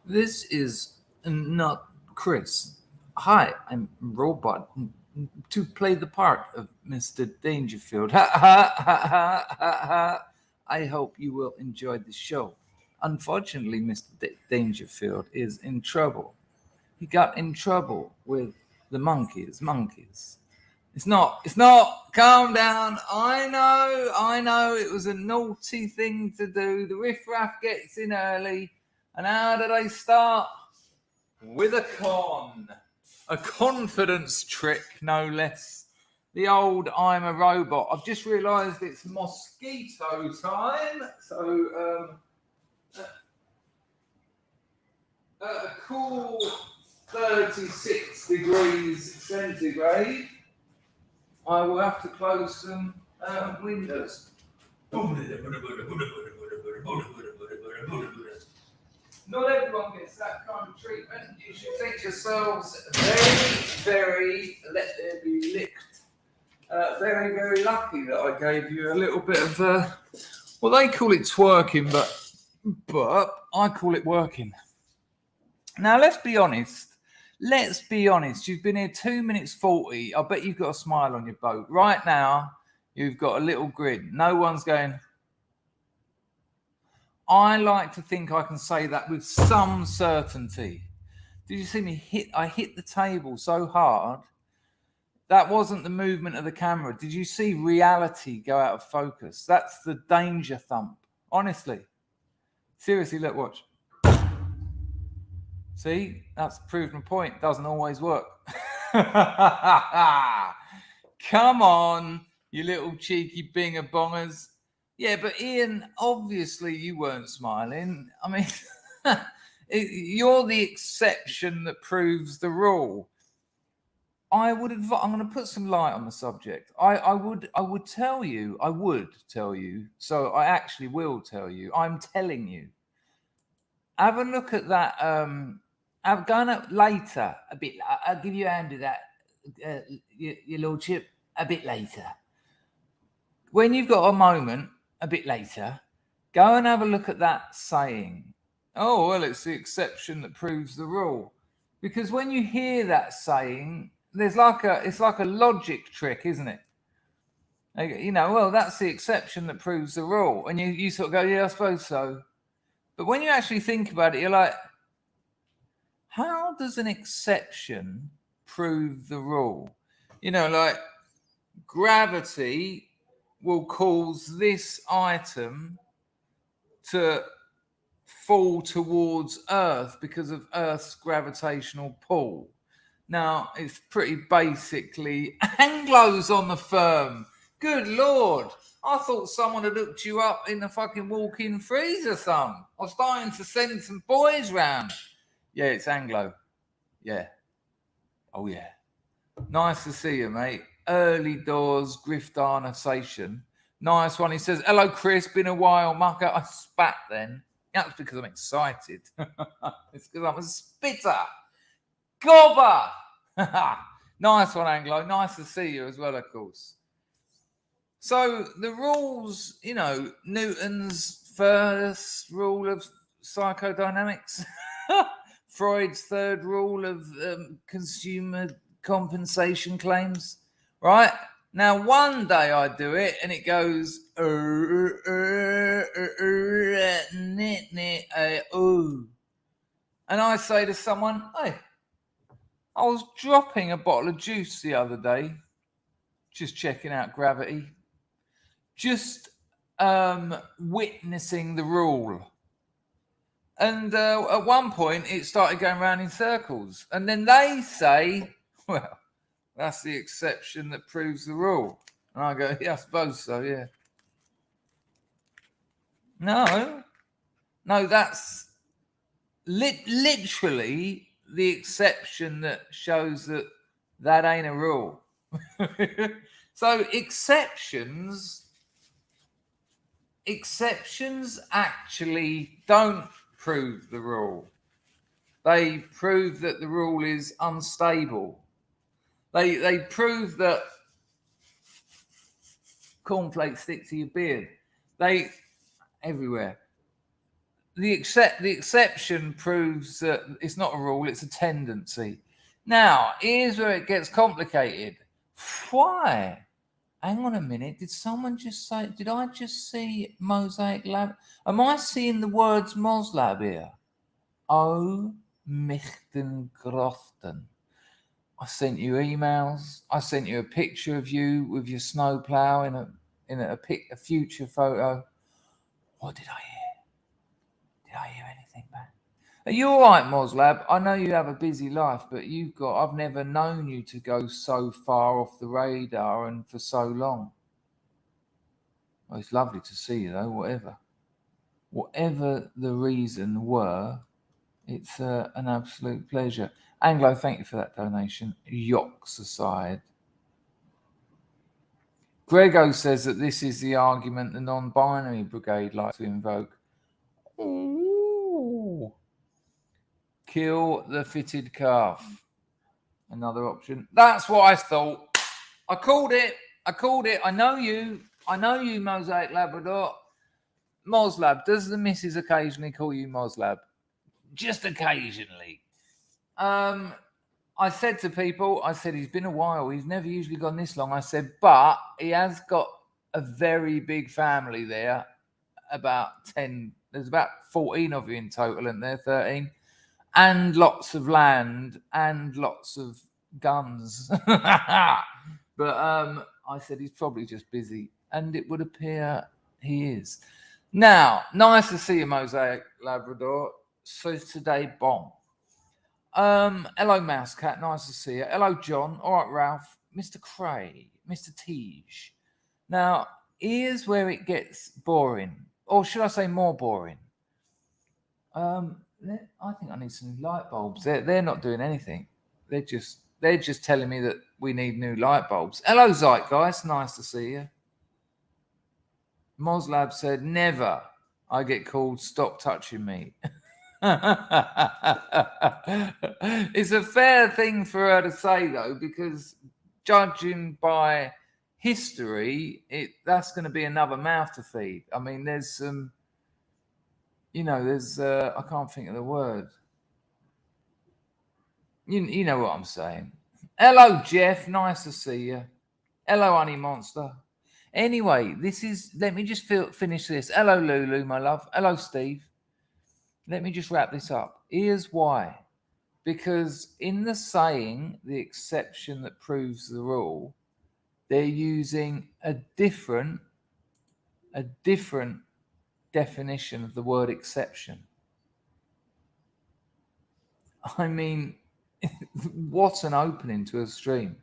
This is not Chris. Hi, I'm Robot to play the part of Mr. Dangerfield. Ha ha ha ha ha ha. I hope you will enjoy the show. Unfortunately, Mr. Dangerfield is in trouble. He got in trouble with the monkeys. It's not. Calm down. I know. It was a naughty thing to do. The riffraff gets in early. And how do they start? With a con. A confidence trick, no less. The old I'm a robot. I've just realised it's mosquito time. So, at a cool 36 degrees centigrade, I will have to close some windows. Not everyone gets that kind of treatment. You should think yourselves very, let there be licked. Very lucky that I gave you a little bit of, well, they call it twerking, but I call it working. Now, let's be honest. You've been here 2 minutes 40. I bet you've got a smile on your boat. Right now, you've got a little grin. No one's going... I like to think I can say that with some certainty. Did you see me I hit the table so hard? That wasn't the movement of the camera. Did you see reality go out of focus? That's the danger thump. Honestly. Seriously, look, watch. See? That's proved my point. Doesn't always work. Come on, you little cheeky binger bongers. Yeah, but Ian, obviously you weren't smiling. I mean, you're the exception that proves the rule. I'm going to put some light on the subject. I would tell you. So I actually will tell you. I'm telling you. Have a look at that. I'm going up later a bit. I'll give you a hand to that, your lordship, a bit later. When you've got a moment, a bit later, go and have a look at that saying. Oh, well, it's the exception that proves the rule. Because when you hear that saying, it's like a logic trick, isn't it? You know, well, that's the exception that proves the rule. And you sort of go, yeah, I suppose so. But when you actually think about it, you're like, how does an exception prove the rule? You know, like gravity will cause this item to fall towards Earth because of Earth's gravitational pull. Now, it's pretty basically Anglo's on the firm. Good Lord. I thought someone had hooked you up in the fucking walk-in freezer, son. I was starting to send some boys round. Yeah, it's Anglo. Yeah. Oh, yeah. Nice to see you, mate. Early doors, griftarnation. Nice one. He says, hello, Chris. Been a while, mucker. I spat then. That's because I'm excited. It's because I'm a spitter. Gobber. Nice one, Anglo. Nice to see you as well, of course. So the rules, you know, Newton's first rule of psychodynamics, Freud's third rule of consumer compensation claims, right? Now, one day I do it and it goes, and I say to someone, hey, I was dropping a bottle of juice the other day, just checking out gravity, just witnessing the rule. And at one point, it started going around in circles. And then they say, well, that's the exception that proves the rule. And I go, yeah, I suppose so, yeah. No, that's literally the exception that shows that ain't a rule. So exceptions actually don't prove the rule. They prove that the rule is unstable. They prove that cornflakes stick to your beard. They everywhere. The exception proves that it's not a rule, it's a tendency. Now, here's where it gets complicated. Why? Hang on a minute. Did someone just say, did I just see Mosaic Lab? Am I seeing the words Moslab here? Oh, Michten Grochten. I sent you emails. I sent you a picture of you with your snowplow in a future photo. What did I hear? Did I hear anything back? Are you all right, Moslab? I know you have a busy life, but I've never known you to go so far off the radar and for so long. Well, it's lovely to see you, though, whatever the reason were, it's an absolute pleasure. Anglo, thank you for that donation. Yocks aside. Grego says that this is the argument the non-binary brigade likes to invoke. Ooh. Kill the fitted calf. Another option. That's what I thought. I called it. I know you, Mosaic Labrador. Moslab. Does the missus occasionally call you Moslab? Just occasionally. I said to people, he's been a while. He's never usually gone this long. I said, but he has got a very big family there. There's about 14 of you in total, and they're 13. And lots of land and lots of guns. But I said he's probably just busy. And it would appear he is. Now, nice to see you, Mosaic Labrador. So today, bomb. Hello, Mouse Cat. Nice to see you. Hello, John. All right, Ralph. Mr. Craig. Mr. Tej. Now, here's where it gets boring. Or should I say more boring? I think I need some light bulbs. They're not doing anything. They're just telling me that we need new light bulbs. Hello, Zeitgeist. Nice to see you. Moslab said, never. I get called stop touching me. It's a fair thing for her to say, though, because judging by history, that's going to be another mouth to feed. I mean, there's some, I can't think of the word. You know what I'm saying. Hello, Jeff. Nice to see you. Hello, Honey Monster. Anyway, let me just finish this. Hello, Lulu, my love. Hello, Steve. Let me just wrap this up. Here's why. Because in the saying, the exception that proves the rule, they're using a different definition of the word exception. I mean, what an opening to a stream.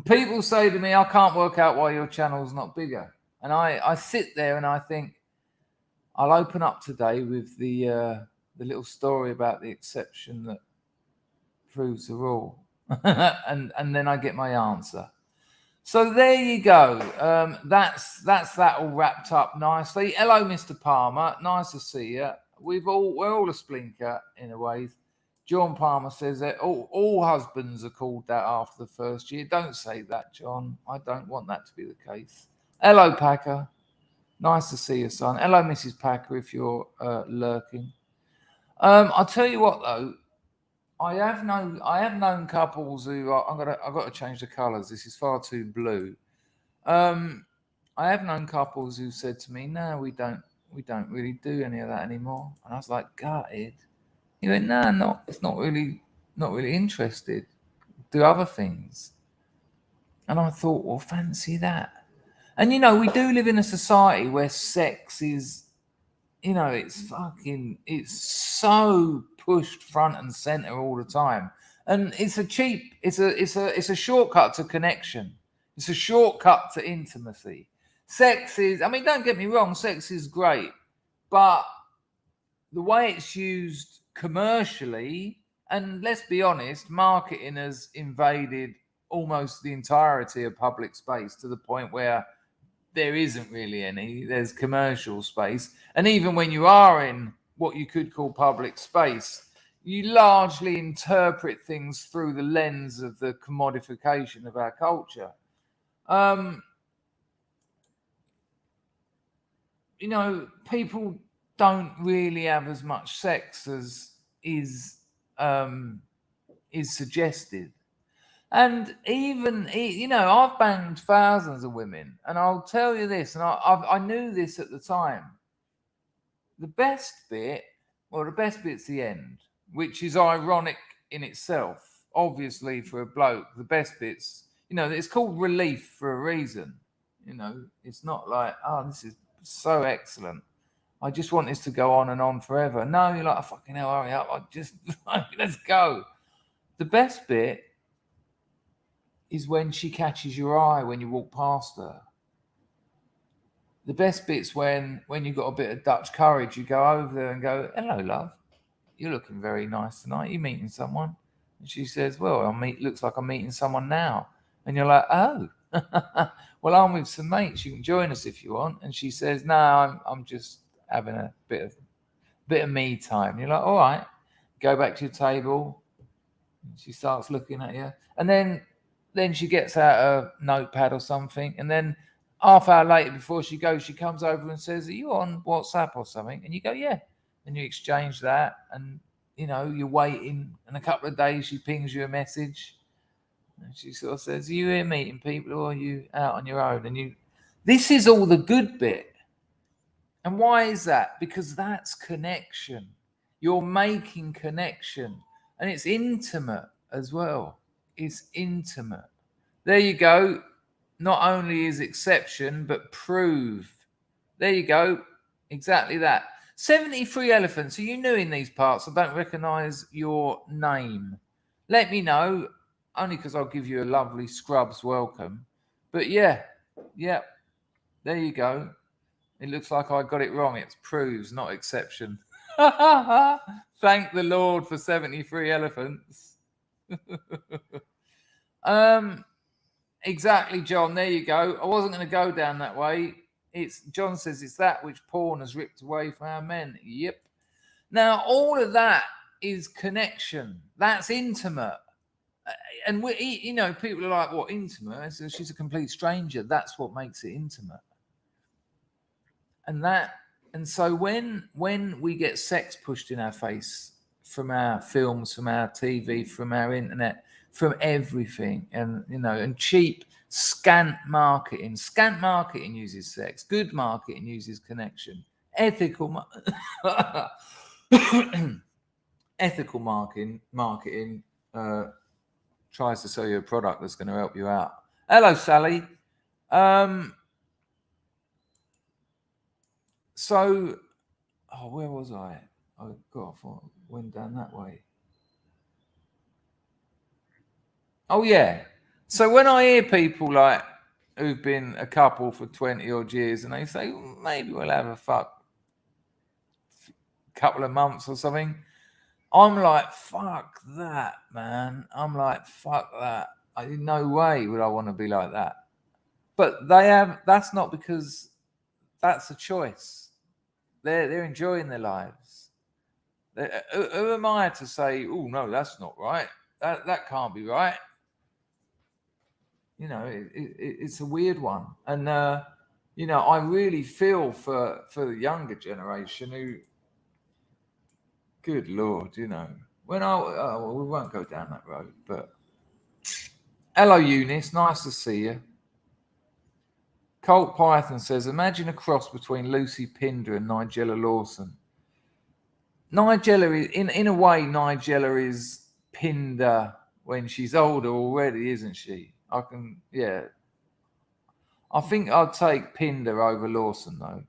People say to me, I can't work out why your channel's not bigger. And I sit there and I think, I'll open up today with the little story about the exception that proves the rule. and then I get my answer. So there you go. That's that all wrapped up nicely. Hello, Mr. Palmer. Nice to see you. We're all a splinker in a way. John Palmer says that all husbands are called that after the first year. Don't say that, John. I don't want that to be the case. Hello, Packer. Nice to see you, son. Hello, Mrs. Packer, if you're lurking. I'll tell you what, though. I have known couples who I've got to change the colours. This is far too blue. I have known couples who said to me, "No, we don't really do any of that anymore." And I was like, gutted. He went, "No, it's not really interested. Do other things." And I thought, well, fancy that. And we do live in a society where sex is, it's so pushed front and center all the time. And it's a shortcut to connection. It's a shortcut to intimacy. Sex is, don't get me wrong, sex is great, but the way it's used commercially, and let's be honest, marketing has invaded almost the entirety of public space to the point where there isn't really any. There's commercial space. And even when you are in what you could call public space, you largely interpret things through the lens of the commodification of our culture. you know, people don't really have as much sex as is suggested. And even, you know, I've banged thousands of women, and I'll tell you this, and I knew this at the time. The best bit, well, the best bit's the end, which is ironic in itself. Obviously, for a bloke, the best bit's, you know, it's called relief for a reason. You know, it's not like, oh, this is so excellent. I just want this to go on and on forever. No, you're like, oh, fucking hell, hurry up. I just, let's go. The best bit is when she catches your eye when you walk past her. The best bit's when you've got a bit of Dutch courage, you go over there and go, hello, love. You're looking very nice tonight. You meeting someone? And she says, well, looks like I'm meeting someone now. And you're like, oh, well, I'm with some mates. You can join us if you want. And she says, no, I'm just having a bit of me time. And you're like, all right, go back to your table. And she starts looking at you. And then she gets out a notepad or something. And then half hour later, before she goes, she comes over and says, are you on WhatsApp or something? And you go, yeah. And you exchange that, and you know, you're waiting, and a couple of days she pings you a message, and she sort of says, are you here meeting people, or are you out on your own? And this is all the good bit. And why is that? Because that's connection. You're making connection, and it's intimate as well. It's intimate. There you go. Not only is exception, but prove. There you go. Exactly that. 73 elephants. Are you new in these parts? I don't recognise your name. Let me know, only because I'll give you a lovely Scrubs welcome. But yeah, there you go. It looks like I got it wrong. It's proves, not exception. Thank the Lord for 73 elephants. Exactly, John. There you go. I wasn't going to go down that way. John says it's that which porn has ripped away from our men. Yep. Now, all of that is connection. That's intimate. And you know, people are like, what, intimate? So she's a complete stranger. That's what makes it intimate. And so when we get sex pushed in our face from our films, from our TV, from our internet, from everything, and you know, and cheap scant marketing uses sex, good marketing uses connection, ethical marketing tries to sell you a product that's going to help you out. Hello, Sally. So, where was I? I went down that way. Oh yeah. So when I hear people like who've been a couple for 20 odd years and they say, well, maybe we'll have a couple of months or something, I'm like, fuck that, man. I'm like, fuck that. No way would I want to be like that. But that's not because that's a choice. They're enjoying their lives. Who am I to say, oh no, that's not right. That can't be right. You know, it's a weird one. And, you know, I really feel for the younger generation who, good Lord, you know, we won't go down that road, but hello, Eunice. Nice to see you. Colt Python says, imagine a cross between Lucy Pinder and Nigella Lawson. Nigella is, in a way, Nigella is Pinder when she's older already, isn't she? I think I'd take Pinder over Lawson, though.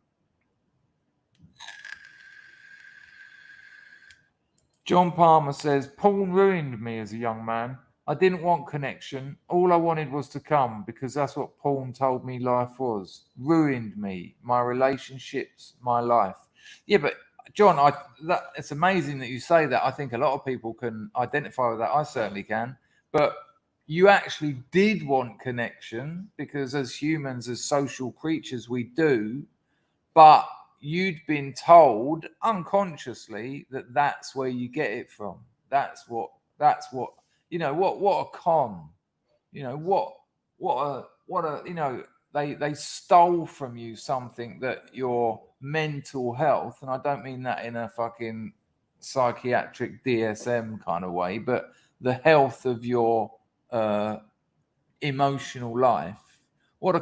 John Palmer says, porn ruined me as a young man. I didn't want connection. All I wanted was to come because that's what porn told me life was. Ruined me, my relationships, my life. Yeah, but John, it's amazing that you say that. I think a lot of people can identify with that. I certainly can. But you actually did want connection because as humans, as social creatures, we do. But you'd been told unconsciously that that's where you get it from. That's what, you know, what a con, you know, what a, you know, they stole from you something that your mental health, and I don't mean that in a fucking psychiatric DSM kind of way, but the health of your emotional life. What a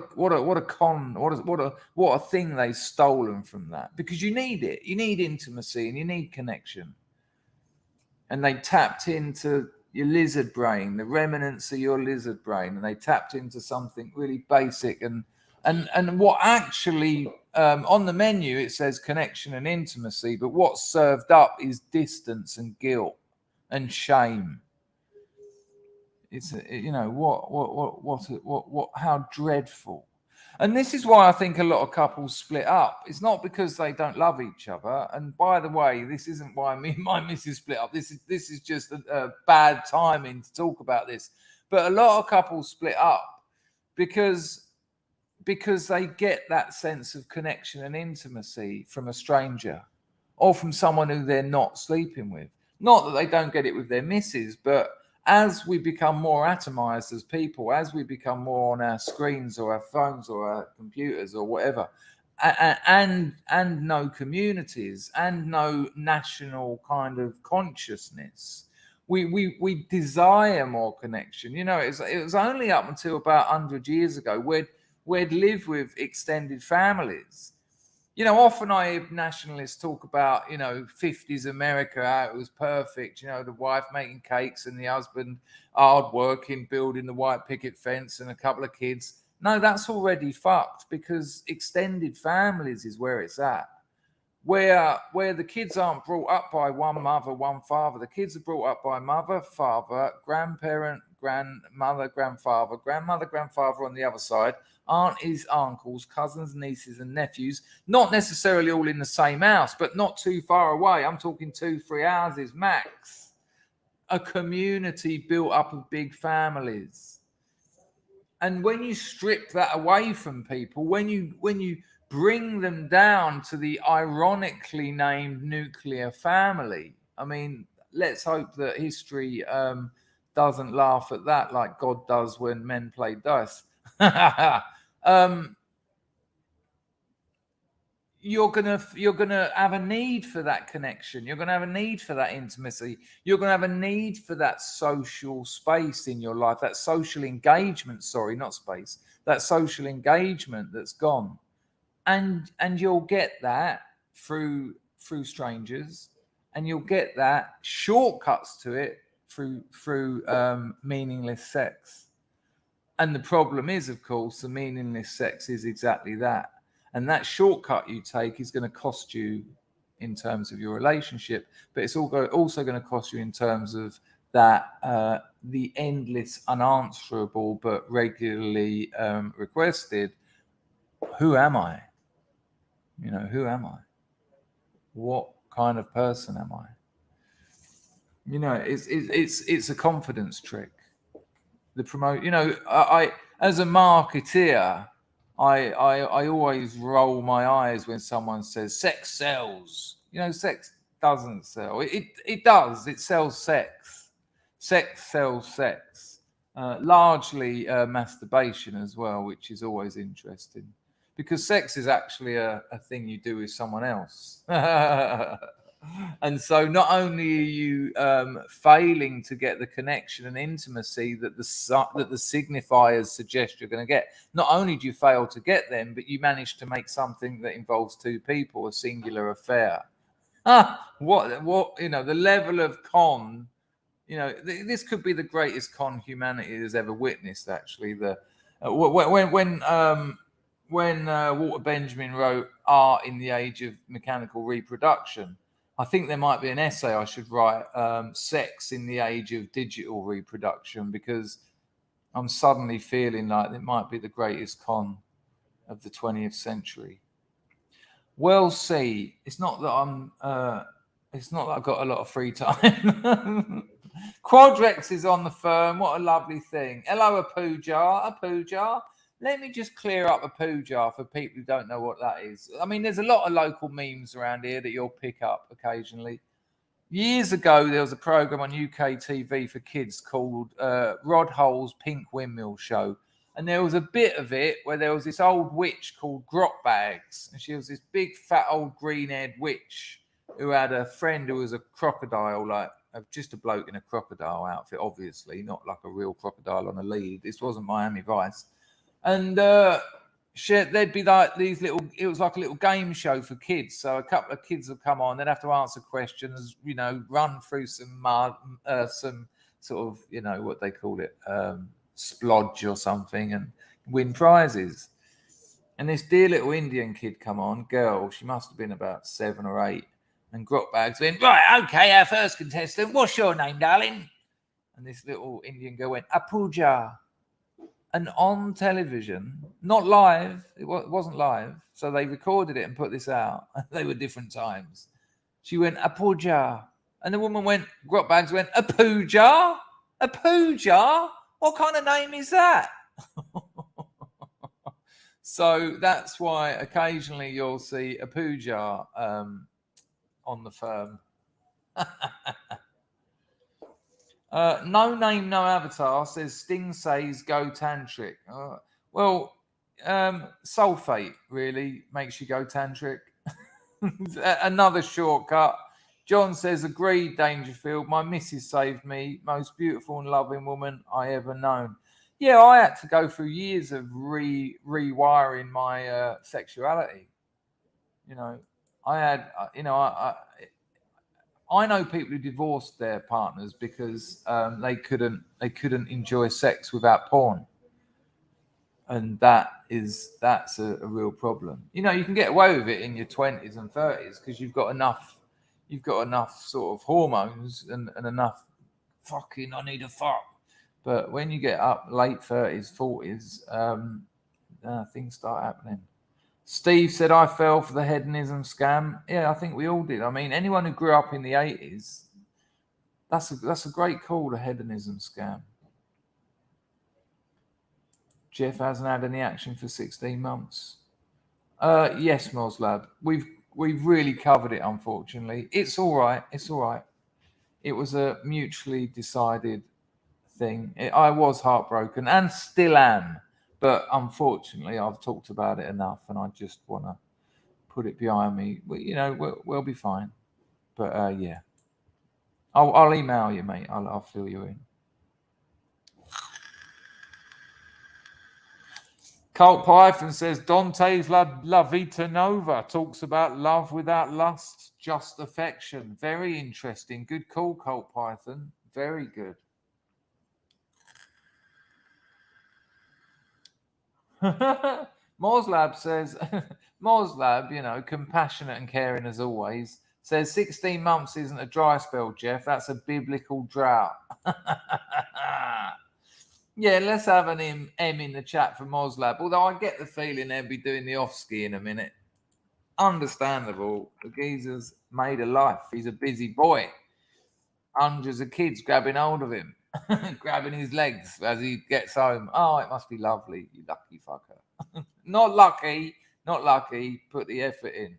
thing they've stolen from that, because you need it. You need intimacy and you need connection. And they tapped into your lizard brain, the remnants of your lizard brain, and they tapped into something really basic. And what actually on the menu it says connection and intimacy, but what's served up is distance and guilt and shame. It's, you know, what how dreadful. And this is why I think a lot of couples split up. It's not because they don't love each other. And by the way, this isn't why me and my missus split up. This is just a bad timing to talk about this. But a lot of couples split up because they get that sense of connection and intimacy from a stranger or from someone who they're not sleeping with. Not that they don't get it with their missus, but as we become more atomized as people, as we become more on our screens or our phones or our computers or whatever, and no communities and no national kind of consciousness, we desire more connection. You know, it was only up until about 100 years ago we'd live with extended families. You know, often I hear nationalists talk about, you know, 50s America, how it was perfect, you know, the wife making cakes and the husband hard working, building the white picket fence and a couple of kids. No, that's already fucked, because extended families is where it's at. Where the kids aren't brought up by one mother, one father. The kids are brought up by mother, father, grandparent, grandmother, grandfather, grandmother, grandfather on the other side, aunties, uncles, cousins, nieces, and nephews, not necessarily all in the same house, but not too far away. I'm talking 2-3 houses max. A community built up of big families. And when you strip that away from people, when you bring them down to the ironically named nuclear family, I mean, let's hope that history doesn't laugh at that like God does when men play dice. You're gonna have a need for that connection. You're gonna have a need for that intimacy. You're gonna have a need for that social space in your life, that social engagement. Sorry, not space. That social engagement that's gone, and you'll get that through strangers, and you'll get that shortcuts to it through meaningless sex. And the problem is, of course, the meaningless sex is exactly that. And that shortcut you take is going to cost you in terms of your relationship, but it's also going to cost you in terms of that the endless, unanswerable, but regularly requested, who am I? You know, who am I? What kind of person am I? You know, it's a confidence trick. You know, I as a marketeer, I always roll my eyes when someone says sex sells. You know, sex doesn't sell. It does. It sells sex. Sex sells sex. Largely masturbation as well, which is always interesting, because sex is actually a thing you do with someone else. And so not only are you failing to get the connection and intimacy that the signifiers suggest you're going to get, not only do you fail to get them, but you manage to make something that involves two people a singular affair. What you know, the level of con, you know, this could be the greatest con humanity has ever witnessed. Actually, when Walter Benjamin wrote Art in the Age of Mechanical Reproduction, I think there might be an essay I should write, Sex in the Age of Digital Reproduction, because I'm suddenly feeling like it might be the greatest con of the 20th century. Well, see, it's not that I've got a lot of free time. Quadrex is on the phone. What a lovely thing. Hello, a poo jar. Let me just clear up a poo jar for people who don't know what that is. I mean, there's a lot of local memes around here that you'll pick up occasionally. Years ago, there was a program on UK TV for kids called Rod Hull's Pink Windmill Show. And there was a bit of it where there was this old witch called Grot Bags, and she was this big, fat, old green-haired witch who had a friend who was a crocodile, like just a bloke in a crocodile outfit, obviously, not like a real crocodile on a lead. This wasn't Miami Vice. And there'd be like these little, it was like a little game show for kids. So a couple of kids would come on, they'd have to answer questions, you know, run through some sort of, you know, what they call it, splodge or something, and win prizes. And this dear little Indian kid come on, girl, she must have been about 7 or 8, and Grot Bags went, right, okay, our first contestant, what's your name, darling? And this little Indian girl went, Apuja. And on television, not live, it wasn't live, so they recorded it and put this out. They were different times. She went, Apuja. And the woman went, Grot Bags went, Apuja? Apuja? What kind of name is that? So that's why occasionally you'll see Apuja on the firm. No name, no avatar says Sting says go tantric. Sulfate really makes you go tantric. Another shortcut. John says, agreed, Dangerfield. My missus saved me. Most beautiful and loving woman I ever known. Yeah, I had to go through years of rewiring my sexuality. You know, I had, I know people who divorced their partners because they couldn't enjoy sex without porn, and that's a real problem. You know, you can get away with it in your 20s and 30s because you've got enough sort of hormones and enough fucking I need a fuck. But when you get up late 30s, 40s, things start happening. Steve said, I fell for the hedonism scam. Yeah, I think we all did. I mean, anyone who grew up in the 80s, that's a great call, the hedonism scam. Jeff hasn't had any action for 16 months. Yes, Moslab. We've really covered it, unfortunately. It's all right. It's all right. It was a mutually decided thing. I was heartbroken and still am. But unfortunately, I've talked about it enough, and I just want to put it behind me. We'll be fine. But yeah, I'll email you, mate. I'll fill you in. Colt Python says Dante's La Vita Nova talks about love without lust, just affection. Very interesting. Good call, Colt Python. Very good. Moslab says, Moslab, compassionate and caring as always, says 16 months isn't a dry spell, Jeff. That's a biblical drought. Yeah, let's have an M in the chat for Moslab. Although I get the feeling they'll be doing the off-ski in a minute. Understandable. The geezer's made a life. He's a busy boy. Hundreds of kids grabbing hold of him, grabbing his legs as he gets home. Oh, it must be lovely, you lucky fucker. Not lucky. Put the effort in.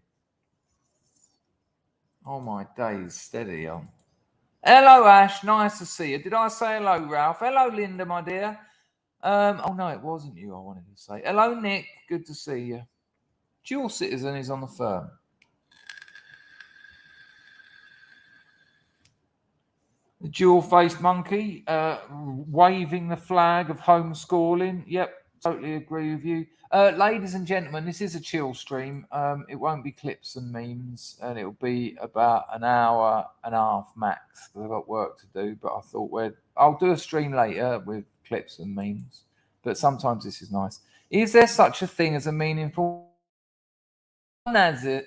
Oh, my days. Steady on. Hello, Ash. Nice to see you. Did I say hello, Ralph? Hello, Linda, my dear. Oh, no, it wasn't you I wanted to say. Hello, Nick. Good to see you. Dual citizen is on the firm. The dual-faced monkey, waving the flag of homeschooling. Yep, totally agree with you. Ladies and gentlemen, this is a chill stream. It won't be clips and memes, and it'll be about an hour and a half max. I've got work to do, but I thought I'll do a stream later with clips and memes. But sometimes this is nice. Is there such a thing as a meaningful onanism?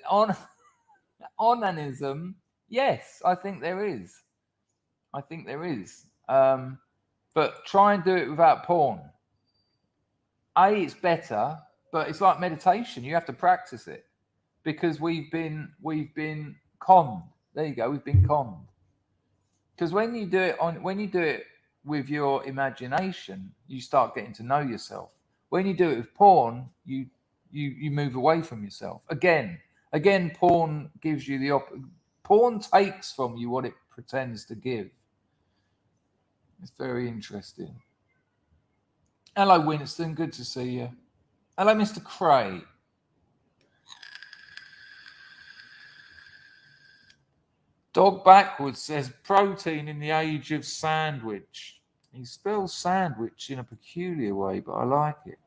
Yes, I think there is. But try and do it without porn. It's better, but it's like meditation. You have to practice it because we've been conned. There you go. We've been conned. Because when you do it with your imagination, you start getting to know yourself. When you do it with porn, you move away from yourself. Again, porn gives you porn takes from you what it pretends to give. It's very interesting. Hello, Winston. Good to see you. Hello, Mr. Cray. Dog Backwards says protein in the age of sandwich. He spells sandwich in a peculiar way, but I like it.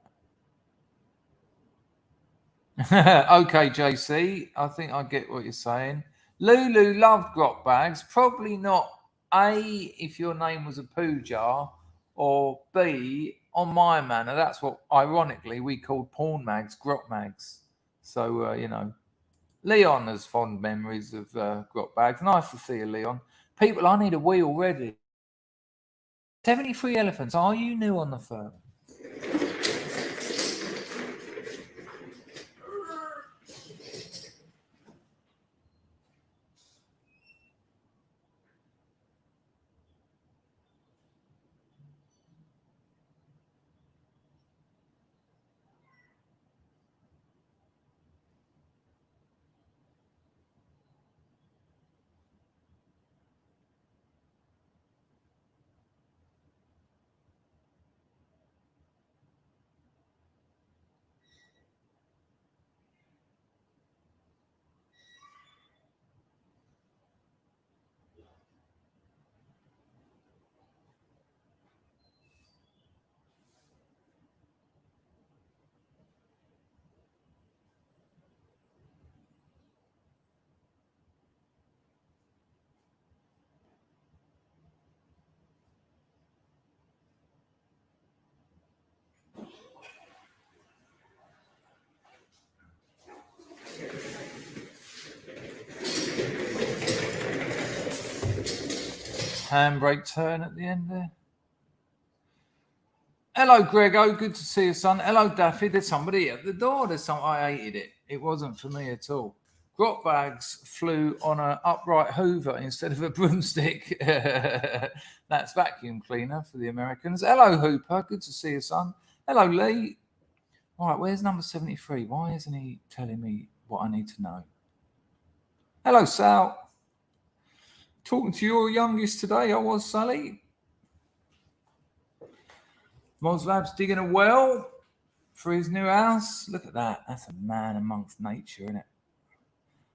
Okay, JC, I think I get what you're saying. Lulu loved grot bags. Probably not A, if your name was a poo jar, or B, on my manor. That's what, ironically, we called porn mags grot mags. So, you know, Leon has fond memories of grot bags. Nice to see you, Leon. People, I need a wee already. 73 elephants. Are you new on the firm? Handbrake turn at the end there. Hello, Grego. Good to see you, son. Hello, Daffy. There's somebody at the door. I hated it. It wasn't for me at all. Grot bags flew on an upright hoover instead of a broomstick. That's vacuum cleaner for the Americans. Hello, Hooper. Good to see you, son. Hello, Lee. All right, where's number 73? Why isn't he telling me what I need to know? Hello, Sal. Talking to your youngest today, I was, Sally. Moslab's digging a well for his new house. Look at that. That's a man amongst nature, isn't it?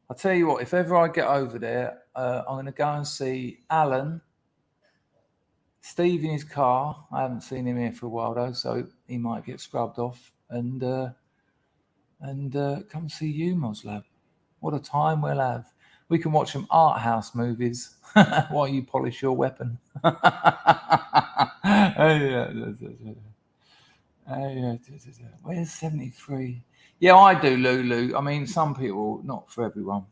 I'll tell you what, if ever I get over there, I'm going to go and see Alan, Steve in his car. I haven't seen him here for a while, though, so he might get scrubbed off. And come see you, Moslab. What a time we'll have. We can watch some art house movies while you polish your weapon. Where's 73? Yeah, I do, Lulu. I mean, some people, not for everyone.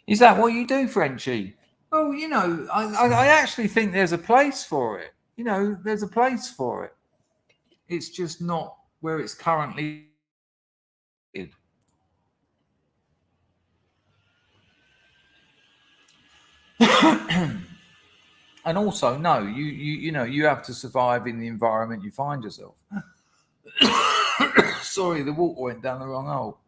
Is that what you do, Frenchie? Well, you know, I actually think there's a place for it. You know, there's a place for it. It's just not where it's currently. And also, no, you know, you have to survive in the environment you find yourself. Sorry, the water went down the wrong hole.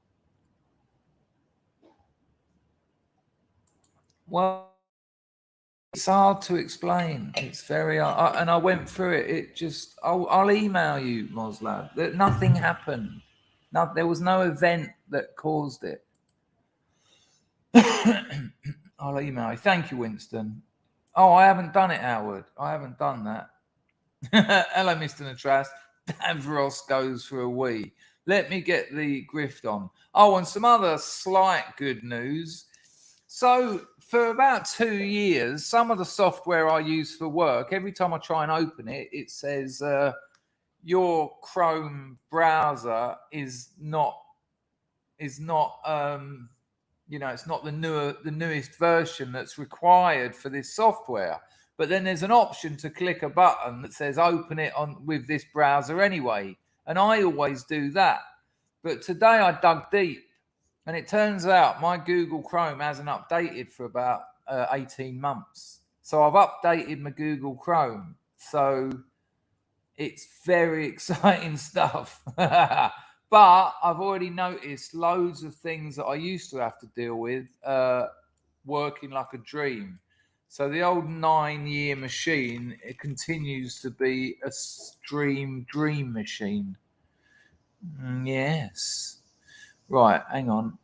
Well, it's hard to explain. It's very hard. And I went through it. It just, I'll email you, Moslab. That nothing happened. No, there was no event that caused it. I'll email you. Thank you, Winston. Oh, I haven't done it, Howard. I haven't done that. Hello, Mr. Natras. Davros goes for a wee. Let me get the grift on. Oh, and some other slight good news. So for about 2 years, some of the software I use for work, every time I try and open it, it says your Chrome browser is not you know, it's not the newest version that's required for this software. But then there's an option to click a button that says open it on with this browser anyway. And I always do that. But today I dug deep, and it turns out my Google Chrome hasn't updated for about 18 months. So I've updated my Google Chrome. So it's very exciting stuff. But I've already noticed loads of things that I used to have to deal with working like a dream. So the old 9-year machine, it continues to be a dream machine. Yes. Right, hang on.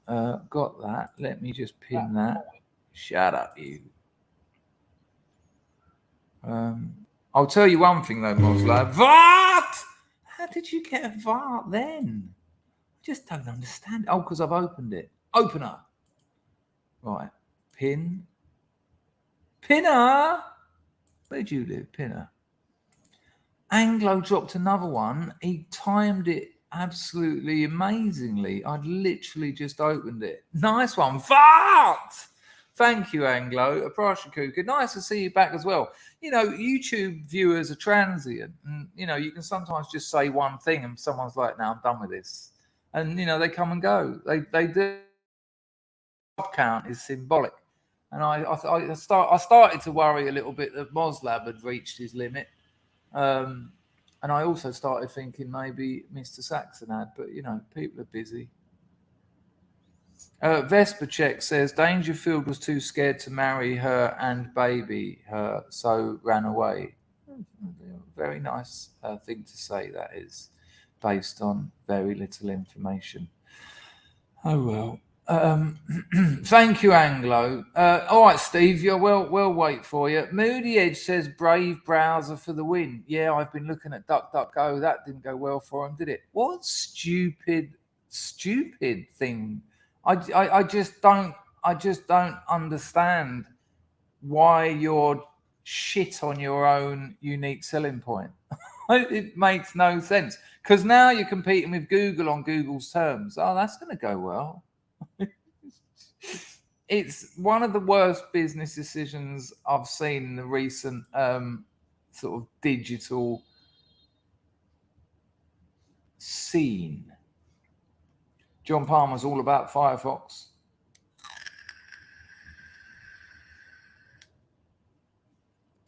Got that. Let me just pin that. Shut up, you. I'll tell you one thing though, Moslab. What? How did you get a Vart then? I just don't understand. Oh, because I've opened it. Opener. Right. Pinner. Where'd you live, Pinner? Anglo dropped another one. He timed it absolutely amazingly. I'd literally just opened it. Nice one. Vart! Thank you, Anglo. Aprashakuka. Nice to see you back as well. You know, YouTube viewers are transient. And, you know, you can sometimes just say one thing and someone's like, no, I'm done with this. And, you know, they come and go. They do. Count is symbolic. And I started to worry a little bit that Moslab had reached his limit. And I also started thinking maybe Mr. Saxon had, but, you know, people are busy. Vespercheck says Dangerfield was too scared to marry her and baby her, so ran away. Very nice thing to say, that is, based on very little information. Oh, well. Thank you, Anglo. All right, Steve, we'll wait for you. Moody Edge says Brave browser for the win. Yeah, I've been looking at DuckDuckGo. That didn't go well for him, did it? What stupid thing? I just don't understand why you're shit on your own unique selling point. It makes no sense, because now you're competing with Google on Google's terms. Oh, that's going to go well. It's one of the worst business decisions I've seen in the recent sort of digital scene. John Palmer's all about Firefox.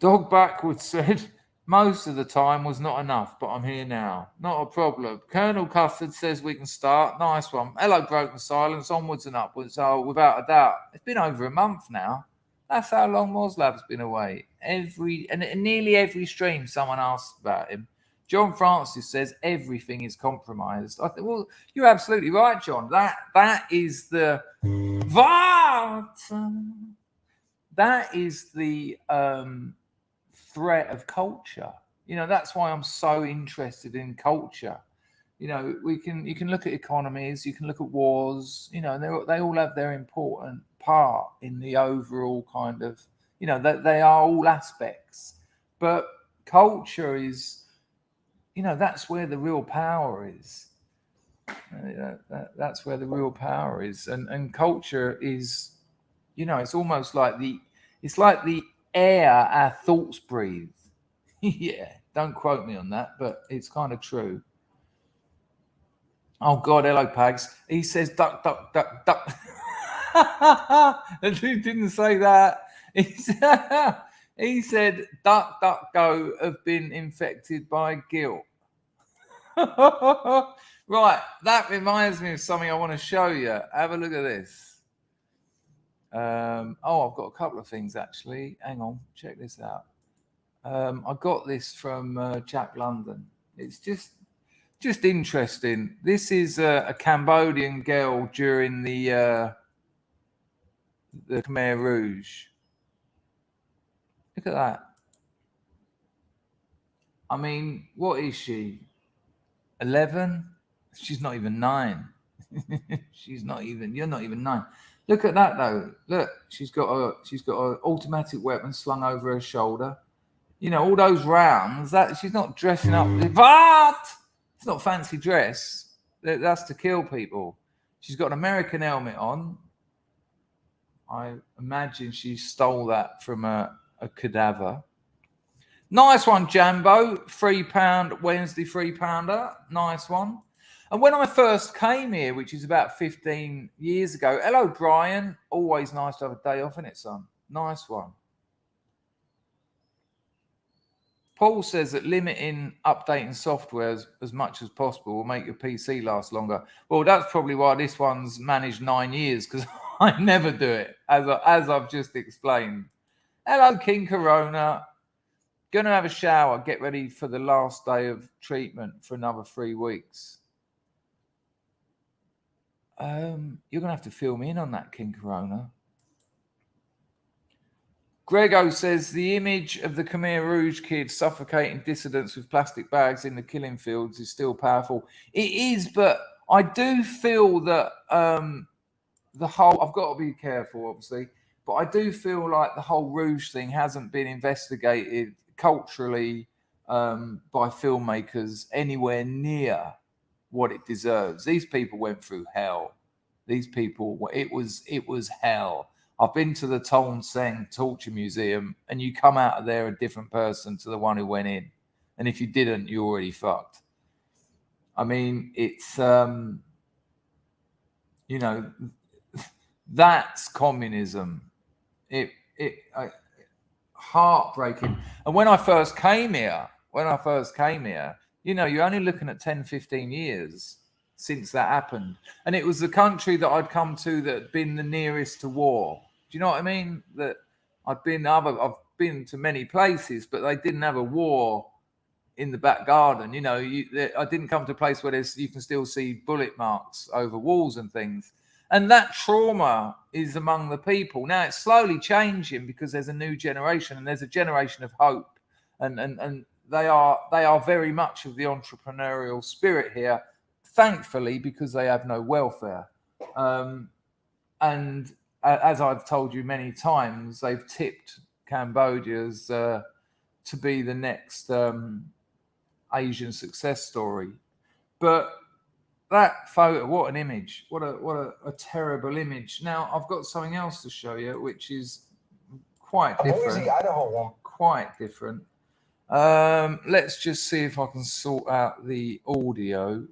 Dog Backwards said, most of the time was not enough, but I'm here now. Not a problem. Colonel Cufford says we can start. Nice one. Hello, Broken Silence. Onwards and upwards. Oh, without a doubt. It's been over a month now. That's how long Moslab's been away. Nearly every stream someone asks about him. John Francis says everything is compromised. I think, well, you're absolutely right, John. That is the that is the threat of culture. You know, that's why I'm so interested in culture. You know, you can look at economies, you can look at wars. You know, they all have their important part in the overall kind of, you know, that they are all aspects. But culture is, you know, that's where the real power is. That's where the real power is, and culture is, you know, it's almost like the air our thoughts breathe. Yeah, don't quote me on that, but it's kind of true. Oh God, hello Pags. He says duck, duck, duck, duck. He didn't say that. He said duck, duck, go have been infected by guilt. Right, that reminds me of something I want to show you. Have a look at this. I've got a couple of things actually. Hang on, check this out. I got this from Jack London. It's just interesting. This is a Cambodian girl during the Khmer Rouge. Look at that. I mean, what is she? 11? She's not even 9. You're not even 9. Look at that though. Look, she's got an automatic weapon slung over her shoulder. You know, all those rounds. That she's not dressing up. What? It's not fancy dress. That's to kill people. She's got an American helmet on. I imagine she stole that from a cadaver. Nice one, Jambo. £3 Wednesday £3. Nice one. And when I first came here, which is about 15 years ago, hello, Brian. Always nice to have a day off, isn't it, son? Nice one. Paul says that limiting updating software as much as possible will make your PC last longer. Well, that's probably why this one's managed 9 years, because I never do it, as I've just explained. Hello, King Corona. Going to have a shower. Get ready for the last day of treatment for another 3 weeks. You're going to have to fill me in on that, King Corona. Grego says the image of the Khmer Rouge kid suffocating dissidents with plastic bags in the killing fields is still powerful. It is, but I do feel that the whole, I've got to be careful, obviously, but I do feel like the whole Rouge thing hasn't been investigated culturally by filmmakers anywhere near what it deserves. These people went through hell. These people, it was hell. I've been to the Ton Seng Torture Museum, and you come out of there a different person to the one who went in. And if you didn't, you're already fucked. I mean, it's, you know, that's communism. Heartbreaking. And when I first came here, you know, you're only looking at 10, 15 years since that happened. And it was the country that I'd come to that had been the nearest to war. Do you know what I mean? That I've been to many places, but they didn't have a war in the back garden. You know, I didn't come to a place where you can still see bullet marks over walls and things. And that trauma is among the people. Now it's slowly changing because there's a new generation and there's a generation of hope. And they are very much of the entrepreneurial spirit here, thankfully, because they have no welfare. And as I've told you many times, they've tipped Cambodia's to be the next Asian success story. But that photo, what an image. What a terrible image. Now, I've got something else to show you, which is quite different. Quite different. Let's just see if I can sort out the audio.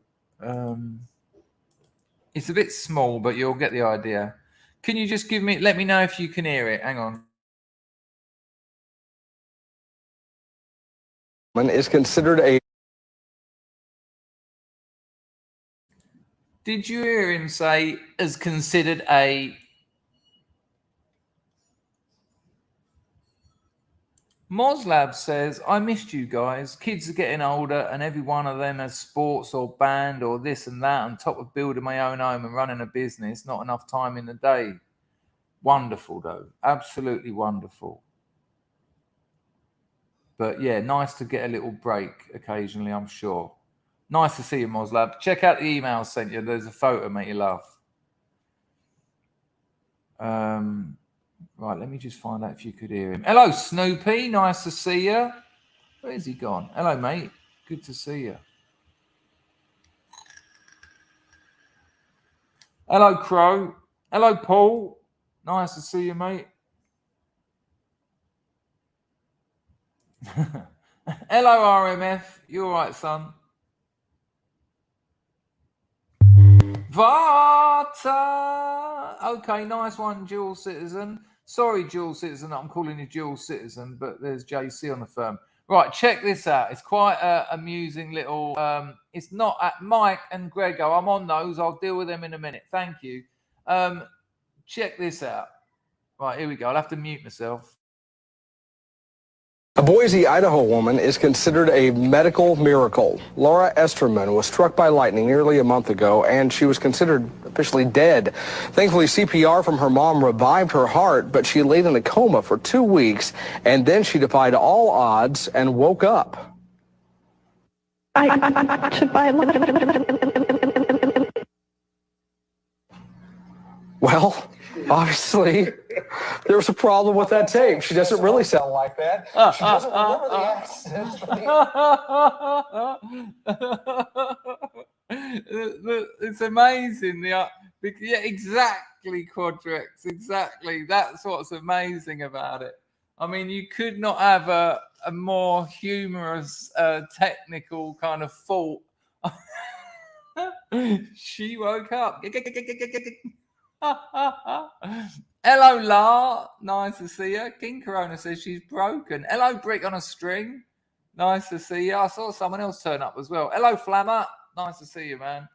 It's a bit small, but you'll get the idea. Can you just let me know if you can hear it? Hang on. Is considered a... Did you hear him say is considered a... Moslab says, I missed you guys. Kids are getting older and every one of them has sports or band or this and that on top of building my own home and running a business. Not enough time in the day. Wonderful, though. Absolutely wonderful. But yeah, nice to get a little break occasionally, I'm sure. Nice to see you, Moslab. Check out the email I sent you. There's a photo, make you laugh. Right, let me just find out if you could hear him. Hello, Snoopy. Nice to see you. Where's he gone? Hello, mate. Good to see you. Hello, Crow. Hello, Paul. Nice to see you, mate. Hello, RMF. You all right, son? Vata. Okay, nice one, dual citizen. Sorry, dual citizen. I'm calling you dual citizen, but there's JC on the firm. Right, check this out. It's quite an amusing little... it's not at Mike and Grego. I'm on those. I'll deal with them in a minute. Thank you. Check this out. Right, here we go. I'll have to mute myself. A Boise, Idaho woman is considered a medical miracle. Laura Esterman was struck by lightning nearly a month ago, and she was considered officially dead. Thankfully, CPR from her mom revived her heart, but she laid in a coma for 2 weeks, and then she defied all odds and woke up. Well, obviously, there was a problem with that tape. She doesn't really sound like that. She doesn't remember the accent. It's amazing. Yeah, exactly, Quadrex. Exactly. That's what's amazing about it. I mean, you could not have a more humorous, technical kind of fault. She woke up. Hello, La. Nice to see you. King Corona says she's broken. Hello, Brick on a String. Nice to see you. I saw someone else turn up as well. Hello, Flammer. Nice to see you, man.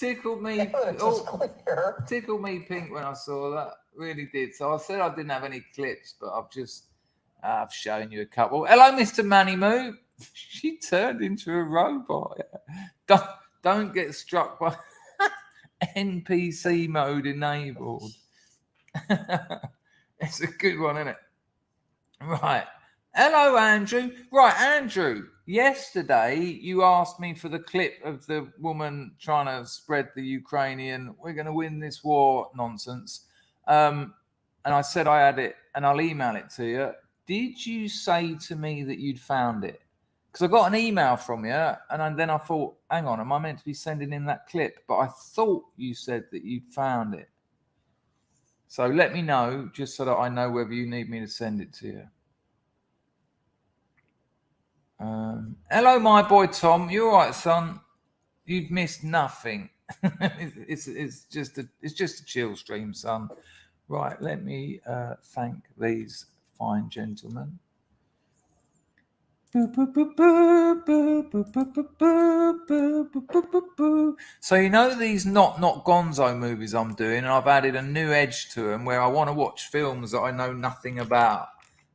tickled me. Tickled me pink when I saw that. Really did. So I said I didn't have any clips, but I've shown you a couple. Hello, Mr. Manny Moo. She turned into a robot. Don't get struck by NPC mode enabled. It's a good one, isn't it? Right. Hello, Andrew. Right, Andrew. Yesterday, you asked me for the clip of the woman trying to spread the Ukrainian, we're going to win this war nonsense. And I said I had it, and I'll email it to you. Did you say to me that you'd found it? Because I got an email from you, and then I thought, hang on, am I meant to be sending in that clip? But I thought you said that you'd found it. So let me know, just so that I know whether you need me to send it to you. Hello, my boy Tom. You all right, son? You've missed nothing. it's just a chill stream, son. Right, let me thank these fine gentlemen. So you know these not gonzo movies I'm doing, and I've added a new edge to them where I want to watch films that I know nothing about,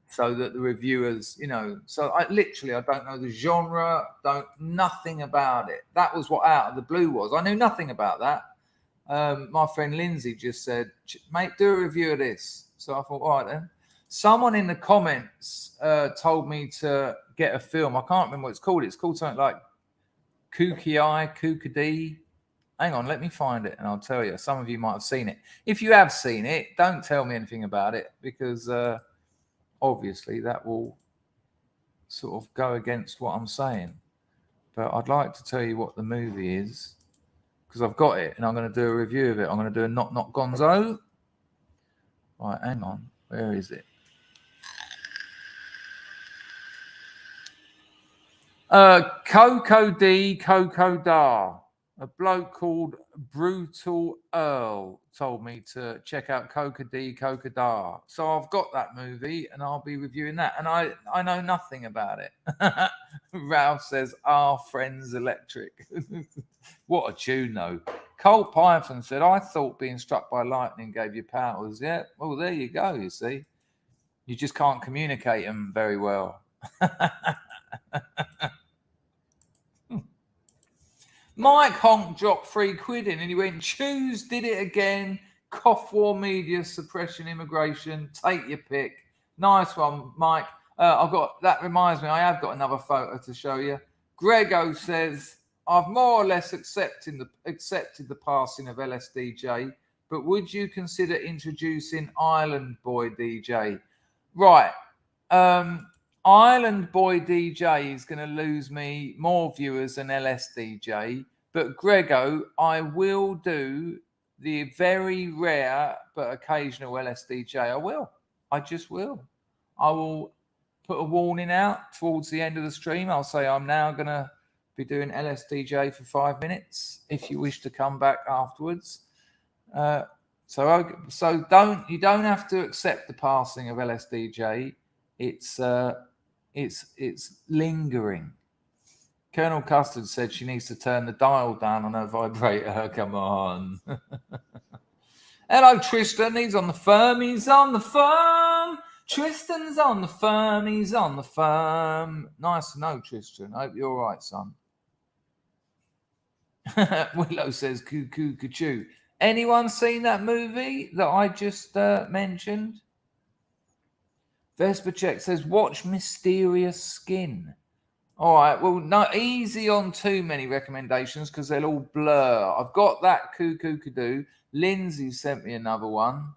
so that the reviewers, so I don't know the genre, nothing about it. That was what Out of the Blue was. I knew nothing about that. My friend Lindsay just said, mate, do a review of this. So I thought, all right then. Someone in the comments told me to get a film. I can't remember what it's called. It's called something like Kookadee. Hang on, let me find it and I'll tell you. Some of you might have seen it. If you have seen it, don't tell me anything about it, because obviously that will sort of go against what I'm saying. But I'd like to tell you what the movie is, because I've got it and I'm going to do a review of it. I'm going to do a not gonzo. Right, hang on. Where is it? Coco D, Coco Da. A bloke called Brutal Earl told me to check out Coco D, Coco Da. So I've got that movie and I'll be reviewing that. And I know nothing about it. Ralph says, Our Friends Electric. What a tune, though. Colt Python said, I thought being struck by lightning gave you powers. Yeah, well, there you go, you see. You just can't communicate them very well. Mike Honk dropped £3 in and he went, choose, did it again. Cough war, media, suppression, immigration. Take your pick. Nice one, Mike. That reminds me, I have got another photo to show you. Grego says, I've more or less accepted the passing of LSDJ, but would you consider introducing Island Boy DJ? Right. Island Boy DJ is going to lose me more viewers than LSDJ, but Grego, I will do the very rare but occasional LSDJ. I will. I just will. I will put a warning out towards the end of the stream. I'll say I'm now going to be doing LSDJ for 5 minutes if you wish to come back afterwards. So you don't have to accept the passing of LSDJ. It's lingering. Colonel Custard said she needs to turn the dial down on her vibrator. Come on. Hello, Tristan. He's on the firm. He's on the firm. Tristan's on the firm. He's on the firm. Nice to know, Tristan. I hope you're all right, son. Willow says, cuckoo, cuckoo. Anyone seen that movie that I just mentioned? Vesper Check says, watch Mysterious Skin. All right, well, not easy on too many recommendations because they'll all blur. I've got that Cuckoo Kadoo. Lindsay sent me another one,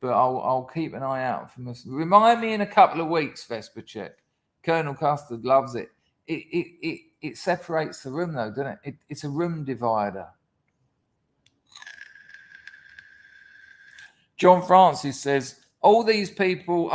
but I'll keep an eye out for this. Remind me in a couple of weeks, Vesper Check. Colonel Custard loves it. It separates the room, though, doesn't it? It's a room divider. John Francis says, all these people,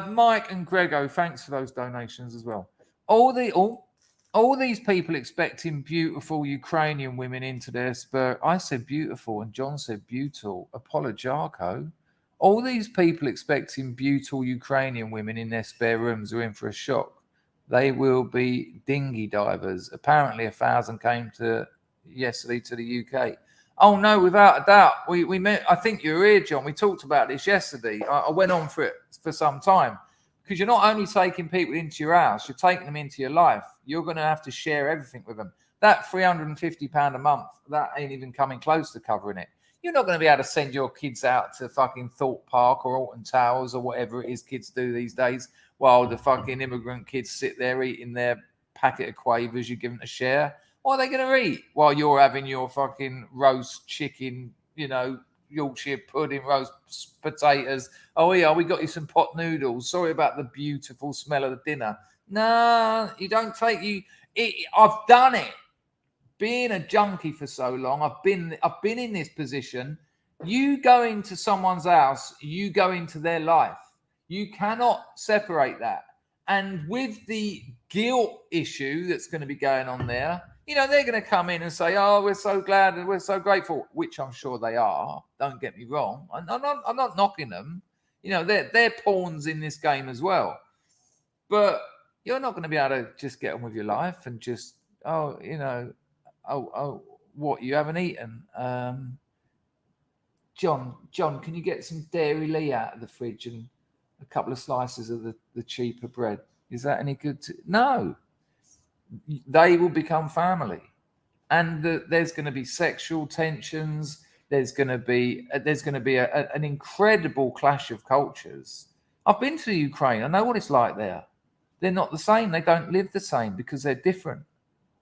Mike and Grego, thanks for those donations as well. All these people expecting beautiful Ukrainian women into their spur. I said beautiful and John said beautiful. Apologiaco. All these people expecting beautiful Ukrainian women in their spare rooms are in for a shock. They will be dinghy divers. Apparently 1,000 came yesterday to the UK. Oh no, without a doubt. We met. I think you were here, John. We talked about this yesterday. I went on for it for some time because you're not only taking people into your house, you're taking them into your life. You're going to have to share everything with them. That £350 a month, that ain't even coming close to covering it. You're not going to be able to send your kids out to fucking Thorpe Park or Alton Towers or whatever it is kids do these days, while the fucking immigrant kids sit there eating their packet of quavers you give them to share. What are they going to eat while you're having your fucking roast chicken, Yorkshire pudding, roast potatoes? Oh, yeah, we got you some pot noodles. Sorry about the beautiful smell of the dinner. No, you don't take I've done it. Being a junkie for so long, I've been in this position. You go into someone's house, you go into their life. You cannot separate that. And with the guilt issue that's going to be going on there, they're going to come in and say, "Oh, we're so glad and we're so grateful," which I'm sure they are. Don't get me wrong. I'm not knocking them. They're pawns in this game as well. But you're not going to be able to just get on with your life and just, what, you haven't eaten? John, can you get some Dairy Lee out of the fridge and a couple of slices of the cheaper bread? Is that any good? No. They will become family. And there's going to be sexual tensions. There's going to be an incredible clash of cultures. I've been to Ukraine. I know what it's like there. They're not the same. They don't live the same because they're different.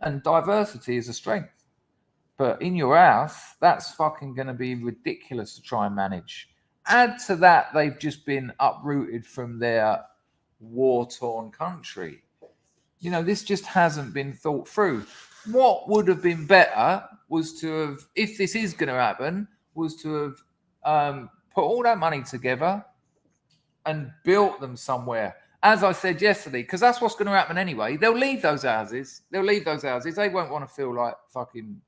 And diversity is a strength. But in your house, that's fucking going to be ridiculous to try and manage. Add to that, they've just been uprooted from their war-torn country. This just hasn't been thought through. What would have been better was to have, if this is going to happen, was to have put all that money together and built them somewhere. As I said yesterday, because that's what's going to happen anyway. They'll leave those houses. They won't want to feel like fucking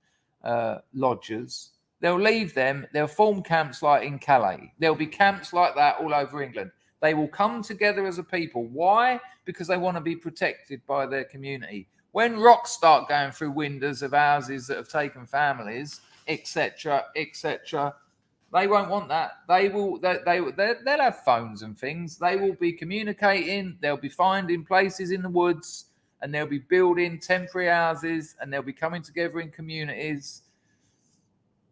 lodgers. They'll leave them. They'll form camps like in Calais. There'll be camps like that all over England. They will come together as a people. Why? Because they want to be protected by their community. When rocks start going through windows of houses that have taken families, etc., they won't want that. They'll have phones and things. They will be communicating. They'll be finding places in the woods, and they'll be building temporary houses, and they'll be coming together in communities.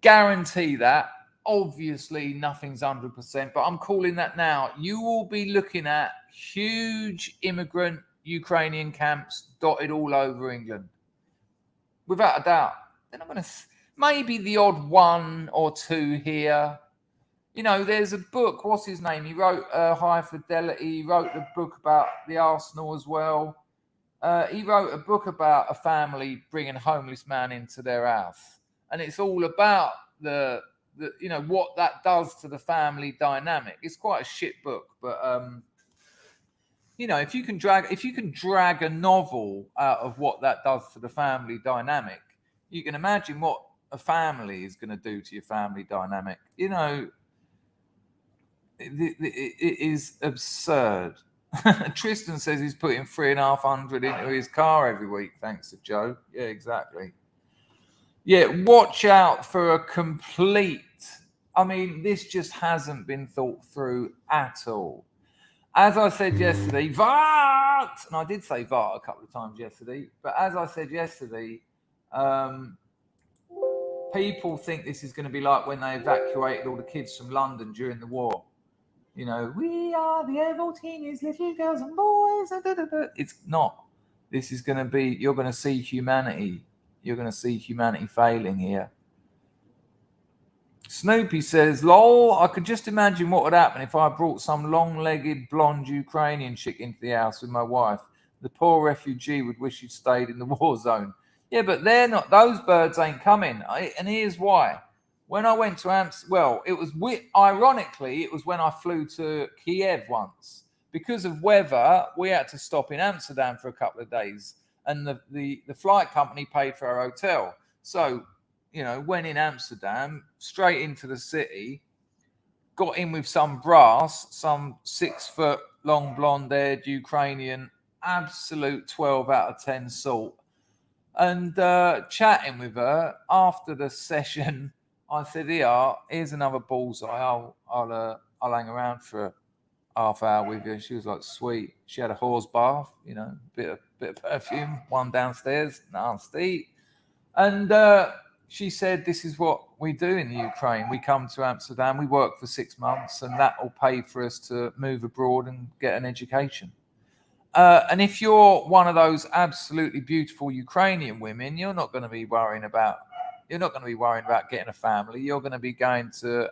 Guarantee that. Obviously, nothing's 100%, but I'm calling that now. You will be looking at huge immigrant Ukrainian camps dotted all over England. Without a doubt. They're not going to... Maybe the odd one or two here. There's a book. What's his name? He wrote High Fidelity. He wrote a book about the Arsenal as well. He wrote a book about a family bringing a homeless man into their house. And it's all about the what that does to the family dynamic. It's quite a shit book, but if you can drag a novel out of what that does to the family dynamic, you can imagine what a family is going to do to your family dynamic. It is absurd. Tristan says he's putting 3,500 into his car every week, thanks to Joe. Yeah, exactly. Yeah, watch out for a complete... this just hasn't been thought through at all. As I said yesterday, Vart! And I did say Vart a couple of times yesterday, but as I said yesterday, people think this is going to be like when they evacuated all the kids from London during the war. We are the Evertonians, little girls and boys. It's not. This is going to be... You're going to see humanity. You're going to see humanity failing here. Snoopy says, lol, I could just imagine what would happen if I brought some long-legged blonde Ukrainian chick into the house with my wife. The poor refugee would wish he'd stayed in the war zone. Yeah, but they're not. Those birds ain't coming. And here's why. When I went to ironically, it was when I flew to Kiev once. Because of weather, we had to stop in Amsterdam for a couple of days. And the flight company paid for our hotel. So, went in Amsterdam, straight into the city, got in with some brass, some 6 foot long blonde-haired Ukrainian, absolute 12 out of 10 salt. And chatting with her after the session, I said, here's another bullseye. I'll hang around for a half hour with you. She was like, sweet. She had a horse bath, you know, bit of perfume, one downstairs, nasty. And she said, this is what we do in the Ukraine. We come to Amsterdam, we work for 6 months, and that will pay for us to move abroad and get an education. And if you're one of those absolutely beautiful Ukrainian women, you're not going to be worrying about getting a family. You're going to be going to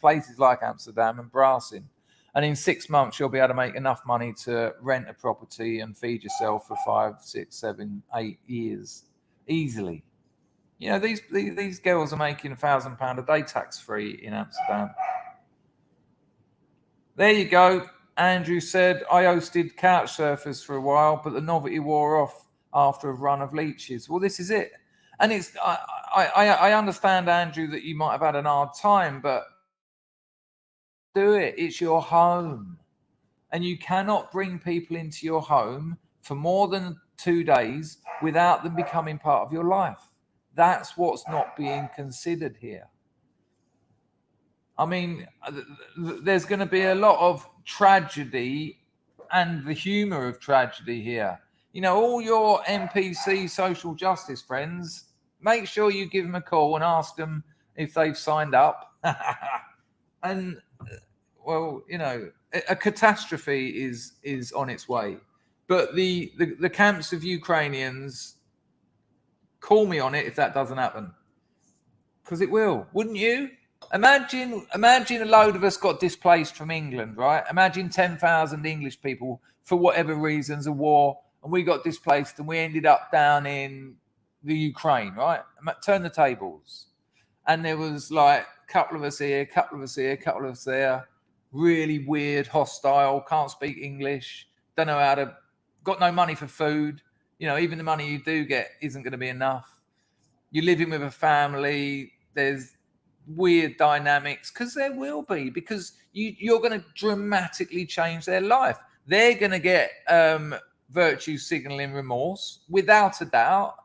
places like Amsterdam and Brassing. And in 6 months, you'll be able to make enough money to rent a property and feed yourself for 5, 6, 7, 8 years easily. You know, these girls are making £1,000 a day tax-free in Amsterdam. There you go. Andrew said, I hosted couch surfers for a while, but the novelty wore off after a run of leeches. Well, this is it. And it's I understand, Andrew, that you might have had an hard time, but do it. It's your home. And you cannot bring people into your home for more than 2 days without them becoming part of your life. That's what's not being considered here. I mean, there's going to be a lot of tragedy and the humor of tragedy here. You know, all your NPC social justice friends, make sure you give them a call and ask them if they've signed up. And, well, you know, a catastrophe is on its way. But the camps of Ukrainians, call me on it if that doesn't happen. Because it will, wouldn't you? Imagine a load of us got displaced from England, right? Imagine 10,000 English people, for whatever reasons, a war, and we got displaced and we ended up down in the Ukraine, right? Turn the tables. And there was like a couple of us here, a couple of us here, a couple of us there, really weird, hostile, can't speak English, don't know how to, got no money for food. You know, even the money you do get isn't going to be enough. You're living with a family, there's weird dynamics, because there will be, because you're going to dramatically change their life. They're going to get virtue signaling remorse without a doubt,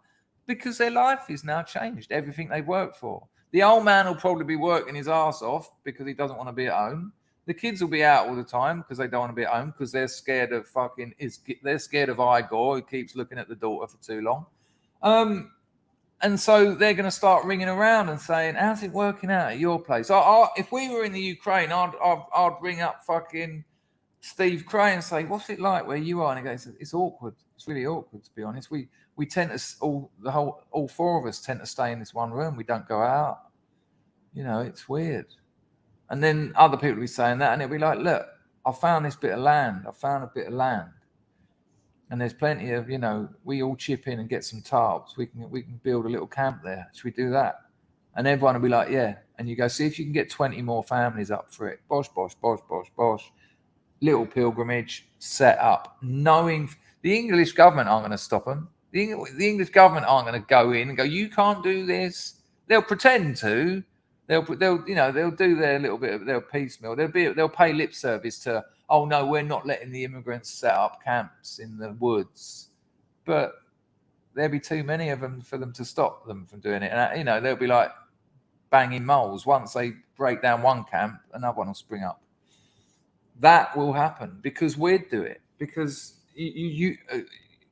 because their life is now changed, everything they've worked for. The old man will probably be working his ass off because he doesn't want to be at home. The kids will be out all the time because they don't want to be at home, because they're scared of they're scared of Igor, who keeps looking at the daughter for too long. And so they're going to start ringing around and saying, how's it working out at your place? If we were in the Ukraine, I'd ring up fucking Steve Cray and say, what's it like where you are? And he goes, it's awkward. It's really awkward, to be honest. We tend to, all four of us tend to stay in this one room. We don't go out. You know, it's weird. And then other people will be saying that, and it'll be like, look, I found this bit of land. I found a bit of land. And there's plenty of, you know, we all chip in and get some tarps. We can build a little camp there. Should we do that? And everyone will be like, yeah. And you go, see if you can get 20 more families up for it. Bosh, bosh, bosh, bosh, bosh. Little pilgrimage set up. Knowing the English government aren't going to stop them. The English government aren't going to go in and go, you can't do this. They'll pretend to. They'll do their little bit of their piecemeal. They'll pay lip service to, oh no, we're not letting the immigrants set up camps in the woods. But there'll be too many of them for them to stop them from doing it. And, you know, they'll be like banging moles. Once they break down one camp, another one will spring up. That will happen because we'd do it. Because you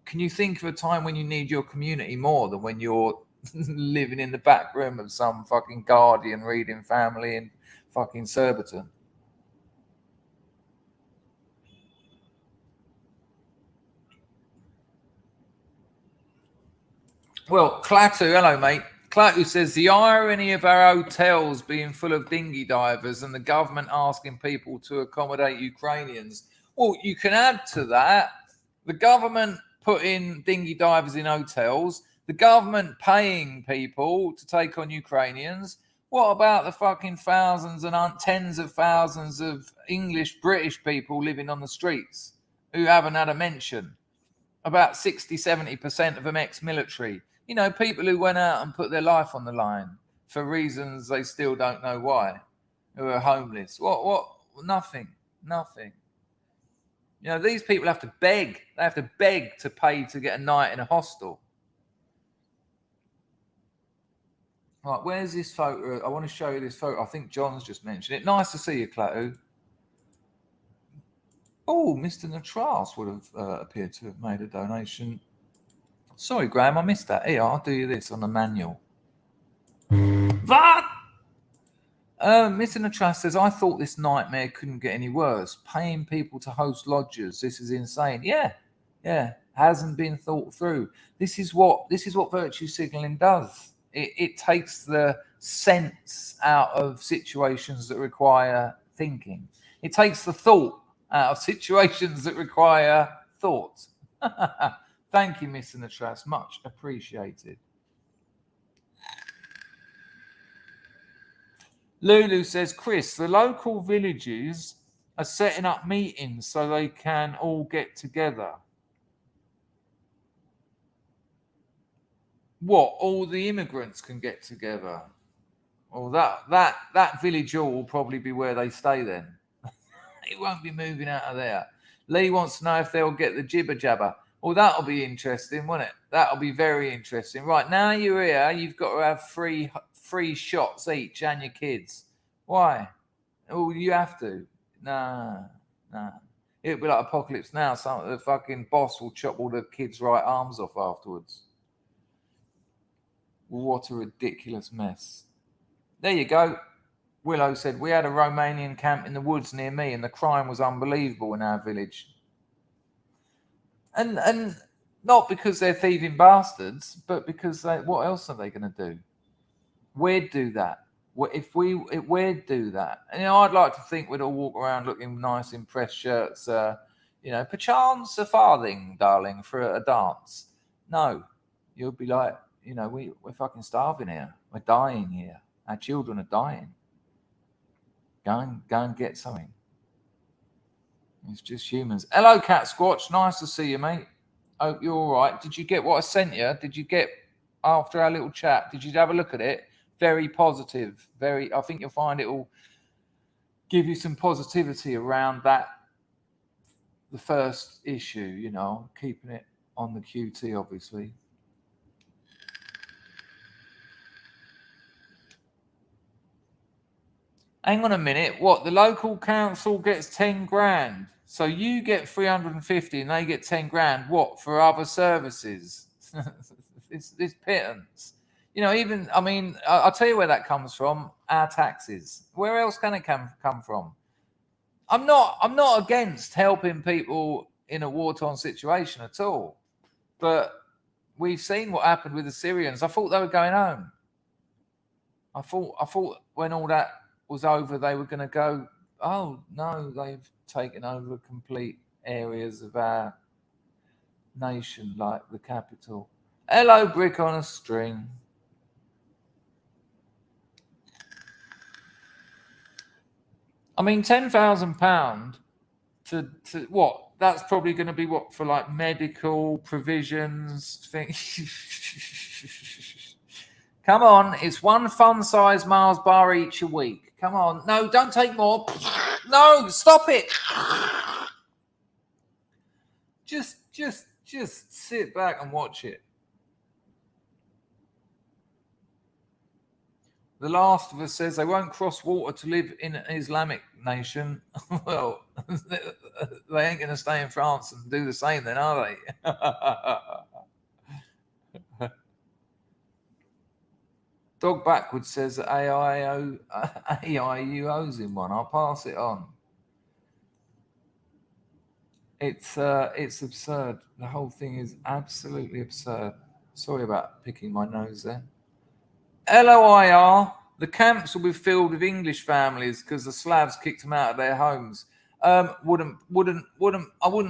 can you think of a time when you need your community more than when you're living in the back room of some fucking Guardian reading family in fucking Surbiton? Well, Clatu, hello, mate. Clatu says, the irony of our hotels being full of dinghy divers and the government asking people to accommodate Ukrainians. Well, you can add to that the government putting dinghy divers in hotels, the government paying people to take on Ukrainians. What about the fucking thousands and tens of thousands of English, British people living on the streets who haven't had a mention? About 60, 70% of them ex-military. You know, people who went out and put their life on the line for reasons they still don't know why, who are homeless. What? Nothing. You know, these people have to beg. They have to beg to pay to get a night in a hostel. Right, where's this photo? I want to show you this photo. I think John's just mentioned it. Nice to see you, Clatu. Oh, Mr. Natras would have appeared to have made a donation. Sorry, Graham, I missed that. Here, I'll do you this on the manual. What? Mr. Natras says, I thought this nightmare couldn't get any worse. Paying people to host lodgers. This is insane. Yeah. Hasn't been thought through. This is what virtue signaling does. It takes the sense out of situations that require thinking. It takes the thought out of situations that require thought. Thank you, Mr. Natras. Much appreciated. Lulu says, Chris, the local villages are setting up meetings so they can all get together. What? All the immigrants can get together? Well, that village hall will probably be where they stay then. It won't be moving out of there. Lee wants to know if they'll get the jibber jabber. Well, that'll be interesting, won't it? That'll be very interesting. Right, now you're here, you've got to have free shots each and your kids. Why? Oh, you have to. Nah. It'll be like Apocalypse Now. The fucking boss will chop all the kids' right arms off afterwards. What a ridiculous mess. There you go. Willow said, we had a Romanian camp in the woods near me and the crime was unbelievable in our village. And not because they're thieving bastards, but because what else are they going to do? We'd do that. We'd do that. And, I'd like to think we'd all walk around looking nice in press shirts, perchance a farthing, darling, for a dance. No, you'll be like, we're fucking starving here. We're dying here. Our children are dying. Go and get something. It's just humans. Hello, Cat Squatch. Nice to see you, mate. Hope you're all right. Did you get what I sent you? Did you get, after our little chat, did you have a look at it? Very positive. I think you'll find it will give you some positivity around that, the first issue, keeping it on the QT, obviously. Hang on a minute. What? The local council gets 10 grand. So you get 350 and they get 10 grand. What? For other services? It's pittance. I'll tell you where that comes from. Our taxes. Where else can it come from? I'm not against helping people in a war-torn situation at all. But we've seen what happened with the Syrians. I thought they were going home. I thought when all that was over, they were going to go, oh, no, they've taken over complete areas of our nation, like the capital. Hello, Brick on a String. I mean, £10,000 to what? That's probably going to be what, for like medical provisions things. Come on, it's one fun-size Mars bar each a week. Come on. No, don't take more. No, stop it. Just sit back and watch it. The Last of Us says they won't cross water to live in an Islamic nation. Well, they ain't going to stay in France and do the same then, are they? Dog Backwards says that AIU owes him one. I'll pass it on. It's absurd. The whole thing is absolutely absurd. Sorry about picking my nose there. LOIR, the camps will be filled with English families because the Slavs kicked them out of their homes. I wouldn't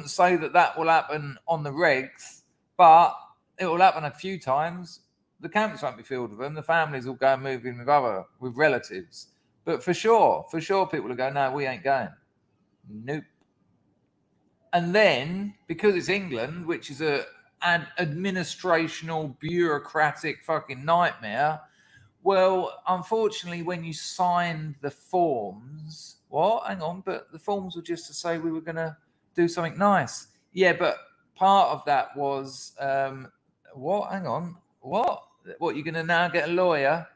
say that will happen on the regs, but it will happen a few times. The camps won't be filled with them. The families will go and move in with relatives. But for sure, people will go, no, we ain't going. Nope. And then, because it's England, which is an administrational, bureaucratic fucking nightmare, well, unfortunately, when you signed the forms, hang on, but the forms were just to say we were going to do something nice. Yeah, but part of that was, hang on, what? What, you're going to now get a lawyer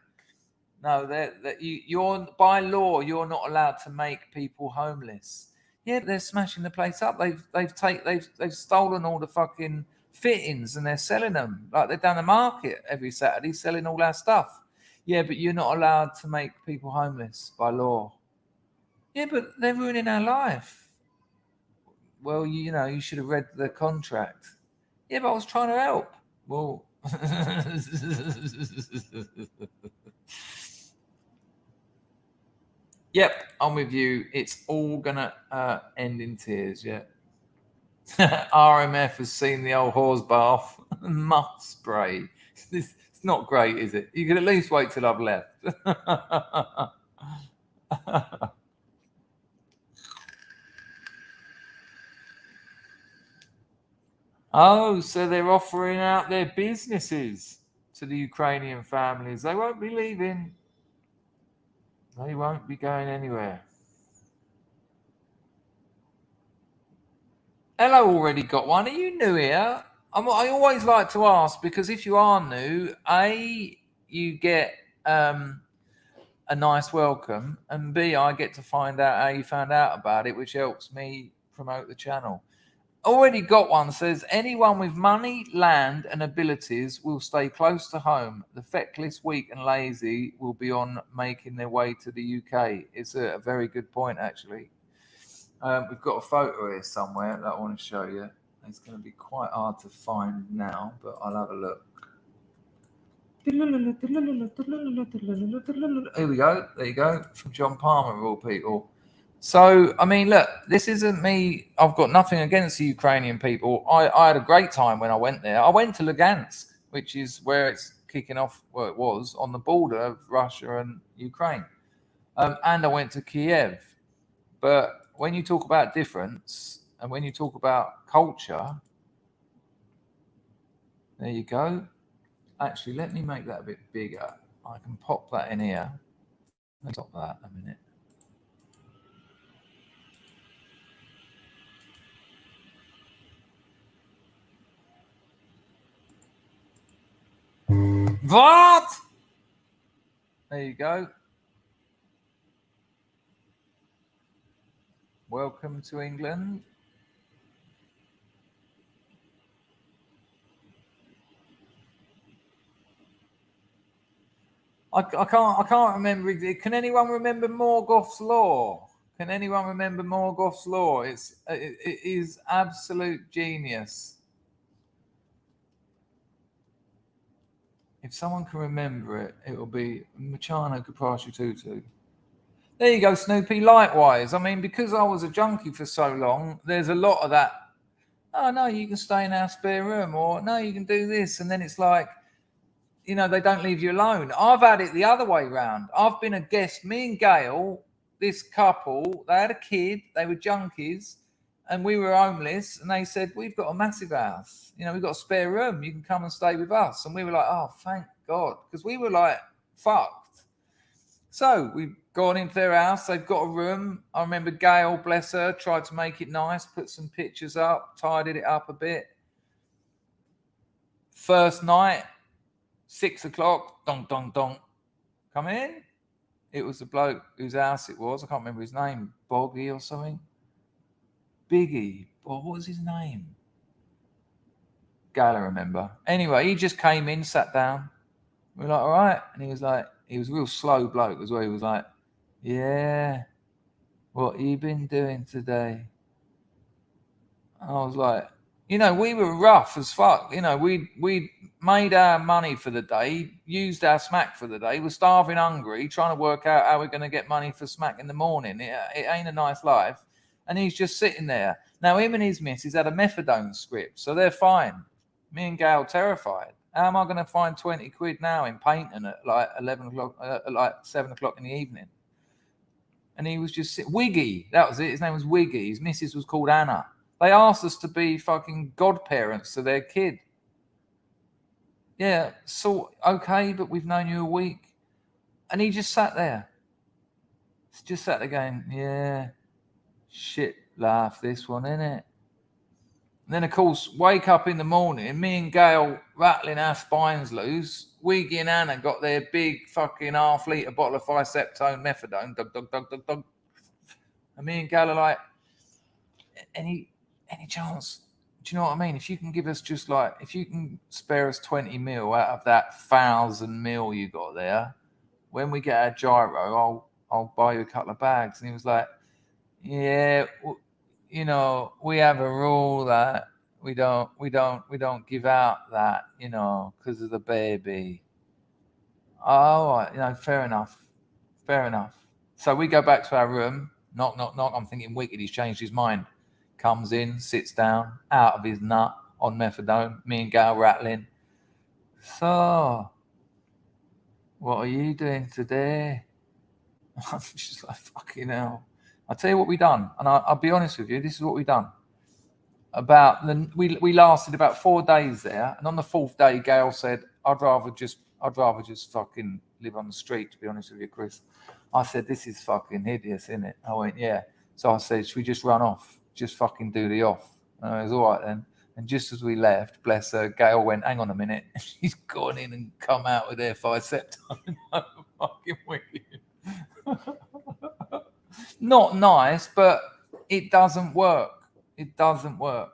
No, you're by law, you're not allowed to make people homeless. Yeah, but they're smashing the place up. They've stolen all the fucking fittings and they're selling them. Like they're down the market every Saturday selling all our stuff. Yeah, but you're not allowed to make people homeless by law. Yeah, but they're ruining our life. Well, you should have read the contract. Yeah, but I was trying to help. Well, yep, I'm with you. It's all gonna end in tears. Yeah. RMF has seen the old horse bath. Mutt spray. It's not great, is it? You could at least wait till I've left. Oh, so they're offering out their businesses to the Ukrainian families. They won't be leaving. They won't be going anywhere. Hello, already got one. Are you new here? I always like to ask because if you are new, A, you get a nice welcome, and B, I get to find out how you found out about it, which helps me promote the channel. Already got one. Says anyone with money, land, and abilities will stay close to home. The feckless, weak, and lazy will be on making their way to the UK. It's a very good point, actually. We've got a photo here somewhere that I want to show you. It's going to be quite hard to find now, but I'll have a look. Here we go. There you go. From John Palmer, of all people. So, I mean, look, this isn't me. I've got nothing against the Ukrainian people. I had a great time when I went there. I went to Lugansk, which is where it's kicking off, where it was, on the border of Russia and Ukraine. And I went to Kiev. But when you talk about difference and when you talk about culture, there you go. Actually, let me make that a bit bigger. I can pop that in here. Let's stop that a minute. What? There you go. Welcome to England. I can't remember. Can anyone remember Morgoth's Law? Can anyone remember Morgoth's Law? It is absolute genius. If someone can remember it, it will be Machano Kaprashututu. There you go, Snoopy. Likewise, I mean, because I was a junkie for so long, there's a lot of that. Oh no, you can stay in our spare room, or no, you can do this, and then it's like, they don't leave you alone. I've had it the other way round. I've been a guest. Me and Gail, this couple, they had a kid. They were junkies, and we were homeless. And they said, "We've got a massive house. We've got a spare room. You can come and stay with us." And we were like, "Oh, thank God," because we were like fucked. So we've gone into their house. They've got a room. I remember Gail, bless her, tried to make it nice, put some pictures up, tidied it up a bit. First night, 6 o'clock, dong, dong, dong. Come in. It was the bloke whose house it was. I can't remember his name. Boggy or something. Biggie. What was his name? Gail, I remember. Anyway, he just came in, sat down. We were like, all right. And he was a real slow bloke as well. He was like, yeah, what you been doing today? I was like, we were rough as fuck. We made our money for the day, used our smack for the day. We're starving hungry, trying to work out how we're going to get money for smack in the morning. It ain't a nice life. And he's just sitting there. Now, him and his missus had a methadone script, so they're fine. Me and Gail terrified. How am I going to find 20 quid now in Paynton at like 11 o'clock, like 7 o'clock in the evening? And he was just Wiggy. That was it. His name was Wiggy. His missus was called Anna. They asked us to be fucking godparents to their kid. Yeah, so okay, but we've known you a week. And he just sat there. Just sat there going, yeah, shit laugh this one, innit? And then, of course, wake up in the morning, me and Gail rattling our spines loose. Wiggy and Anna got their big fucking half-litre bottle of Ficeptone methadone. Dug, dug, dug, dug, dug. And me and Gail are like, any chance? Do you know what I mean? If you can give us just like, if you can spare us 20 mil out of that 1,000 mil you got there, when we get our gyro, I'll buy you a couple of bags. And he was like, yeah, you know, we have a rule that we don't give out that, you know, because of the baby. Oh, right, you know, fair enough. So we go back to our room. Knock, knock, knock. I'm thinking, wicked, he's changed his mind. Comes in, sits down, out of his nut on methadone. Me and Gail rattling. So, what are you doing today? I'm just like, fucking hell. I'll tell you what we done, and I'll be honest with you. This is what we done. We lasted about 4 days there, and on the 4th day, Gail said, "I'd rather just fucking live on the street." To be honest with you, Chris, I said, "This is fucking hideous, isn't it?" I went, "Yeah." So I said, "Should we just run off? Just fucking do the off?" And it was all right then. And just as we left, bless her, Gail went, "Hang on a minute." She's gone in and come out with their Ficeptone. Fucking wicked. Not nice, but it doesn't work. It doesn't work.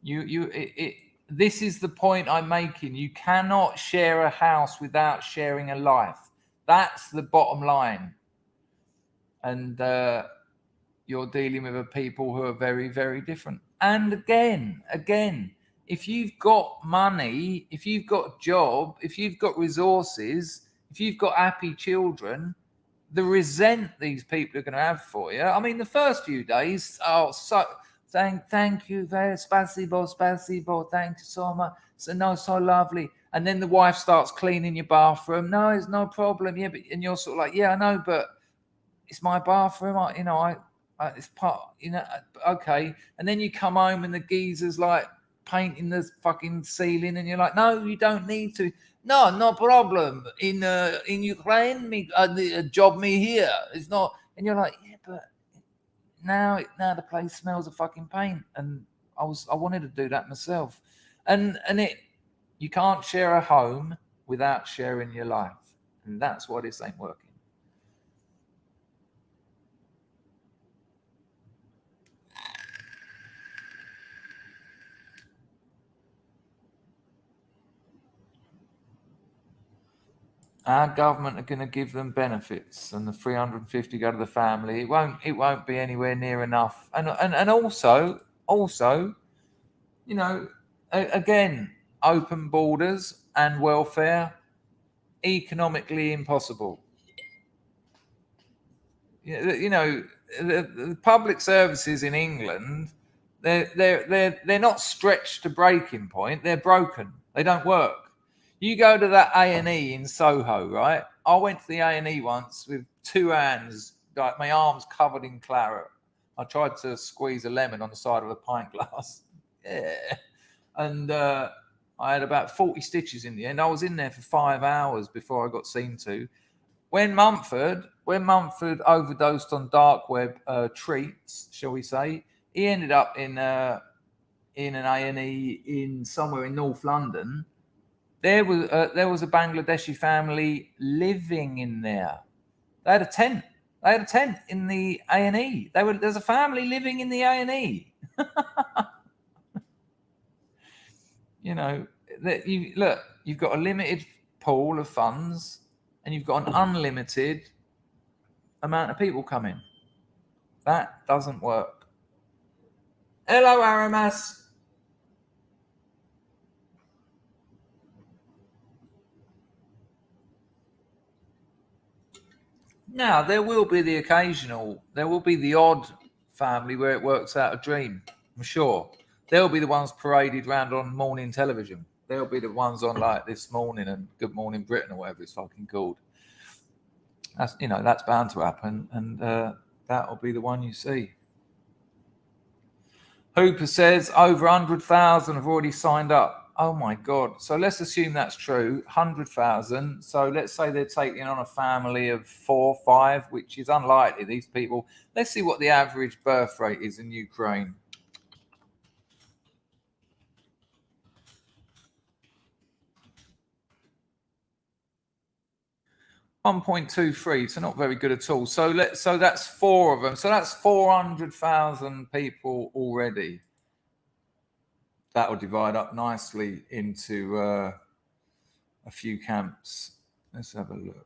This is the point I'm making. You cannot share a house without sharing a life. That's the bottom line. And you're dealing with a people who are very, very different. And again, if you've got money, if you've got a job, if you've got resources, if you've got happy children, the resent these people are going to have for you. I mean, the first few days, thank you, very spasibo, thank you so much. So lovely. And then the wife starts cleaning your bathroom. No, it's no problem. Yeah, and you're sort of like, yeah, I know, but it's my bathroom. It's part, okay. And then you come home and the geezer's like painting the fucking ceiling, and you're like, no, you don't need to. No problem. In Ukraine, job me here. It's not, and you're like, yeah, but now the place smells of fucking paint, and I wanted to do that myself, and you can't share a home without sharing your life, and that's why this ain't working. Our government are going to give them benefits, and the 350 go to the family. It won't be anywhere near enough. And also, again, open borders and welfare, economically impossible. The public services in England, they're not stretched to breaking point. They're broken. They don't work. You go to that A&E in Soho, right? I went to the A&E once with 2 hands, like my arms covered in claret. I tried to squeeze a lemon on the side of a pint glass. Yeah. And I had about 40 stitches in the end. I was in there for 5 hours before I got seen to. When Mumford overdosed on dark web treats, shall we say, he ended up in an A&E in somewhere in North London. There was a Bangladeshi family living in there. They had a tent. In the A&E. There's a family living in the A&E. You've got a limited pool of funds, and you've got an unlimited amount of people coming. That doesn't work. Hello, Aramas. Now, there will be the odd family where it works out a dream, I'm sure. They'll be the ones paraded around on morning television. They'll be the ones on like This Morning and Good Morning Britain or whatever it's fucking called. That's bound to happen, and that'll be the one you see. Hooper says over 100,000 have already signed up. Oh my God. So let's assume that's true. 100,000. So let's say they're taking on a family of 4 or 5, which is unlikely. These people, let's see what the average birth rate is in Ukraine. 1.23, so not very good at all. So that's 4 of them. So that's 400,000 people already. That will divide up nicely into a few camps. Let's have a look.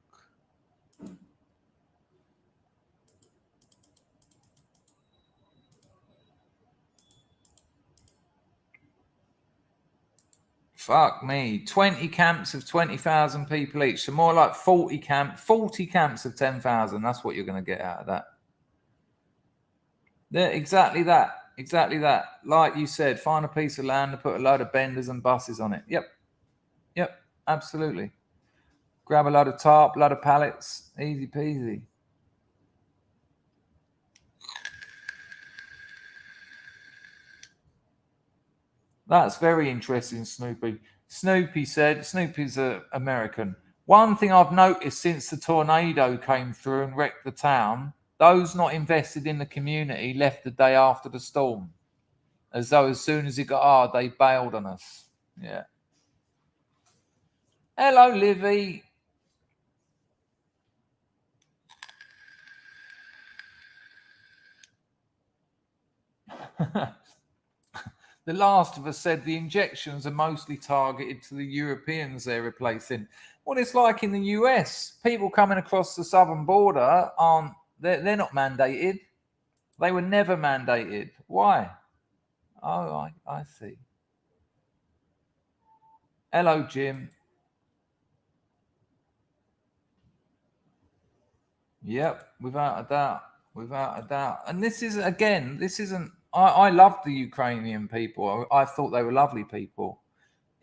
Fuck me. 20 camps of 20,000 people each. So more like 40 camps of 10,000. That's what you're going to get out of that. Yeah, exactly that. Exactly that. Like you said, find a piece of land and put a load of benders and buses on it. Yep. Yep. Absolutely. Grab a load of tarp, load of pallets. Easy peasy. That's very interesting, Snoopy. Snoopy said, Snoopy's American. One thing I've noticed since the tornado came through and wrecked the town, those not invested in the community left the day after the storm. As though as soon as it got hard, they bailed on us. Yeah. Hello, Livy. The Last of Us said the injections are mostly targeted to the Europeans they're replacing. What it's like in the US, people coming across the southern border they're not mandated. They were never mandated. Why? Oh, I see. Hello, Jim. Yep, without a doubt. Without a doubt. And this isn't, I love the Ukrainian people. I thought they were lovely people.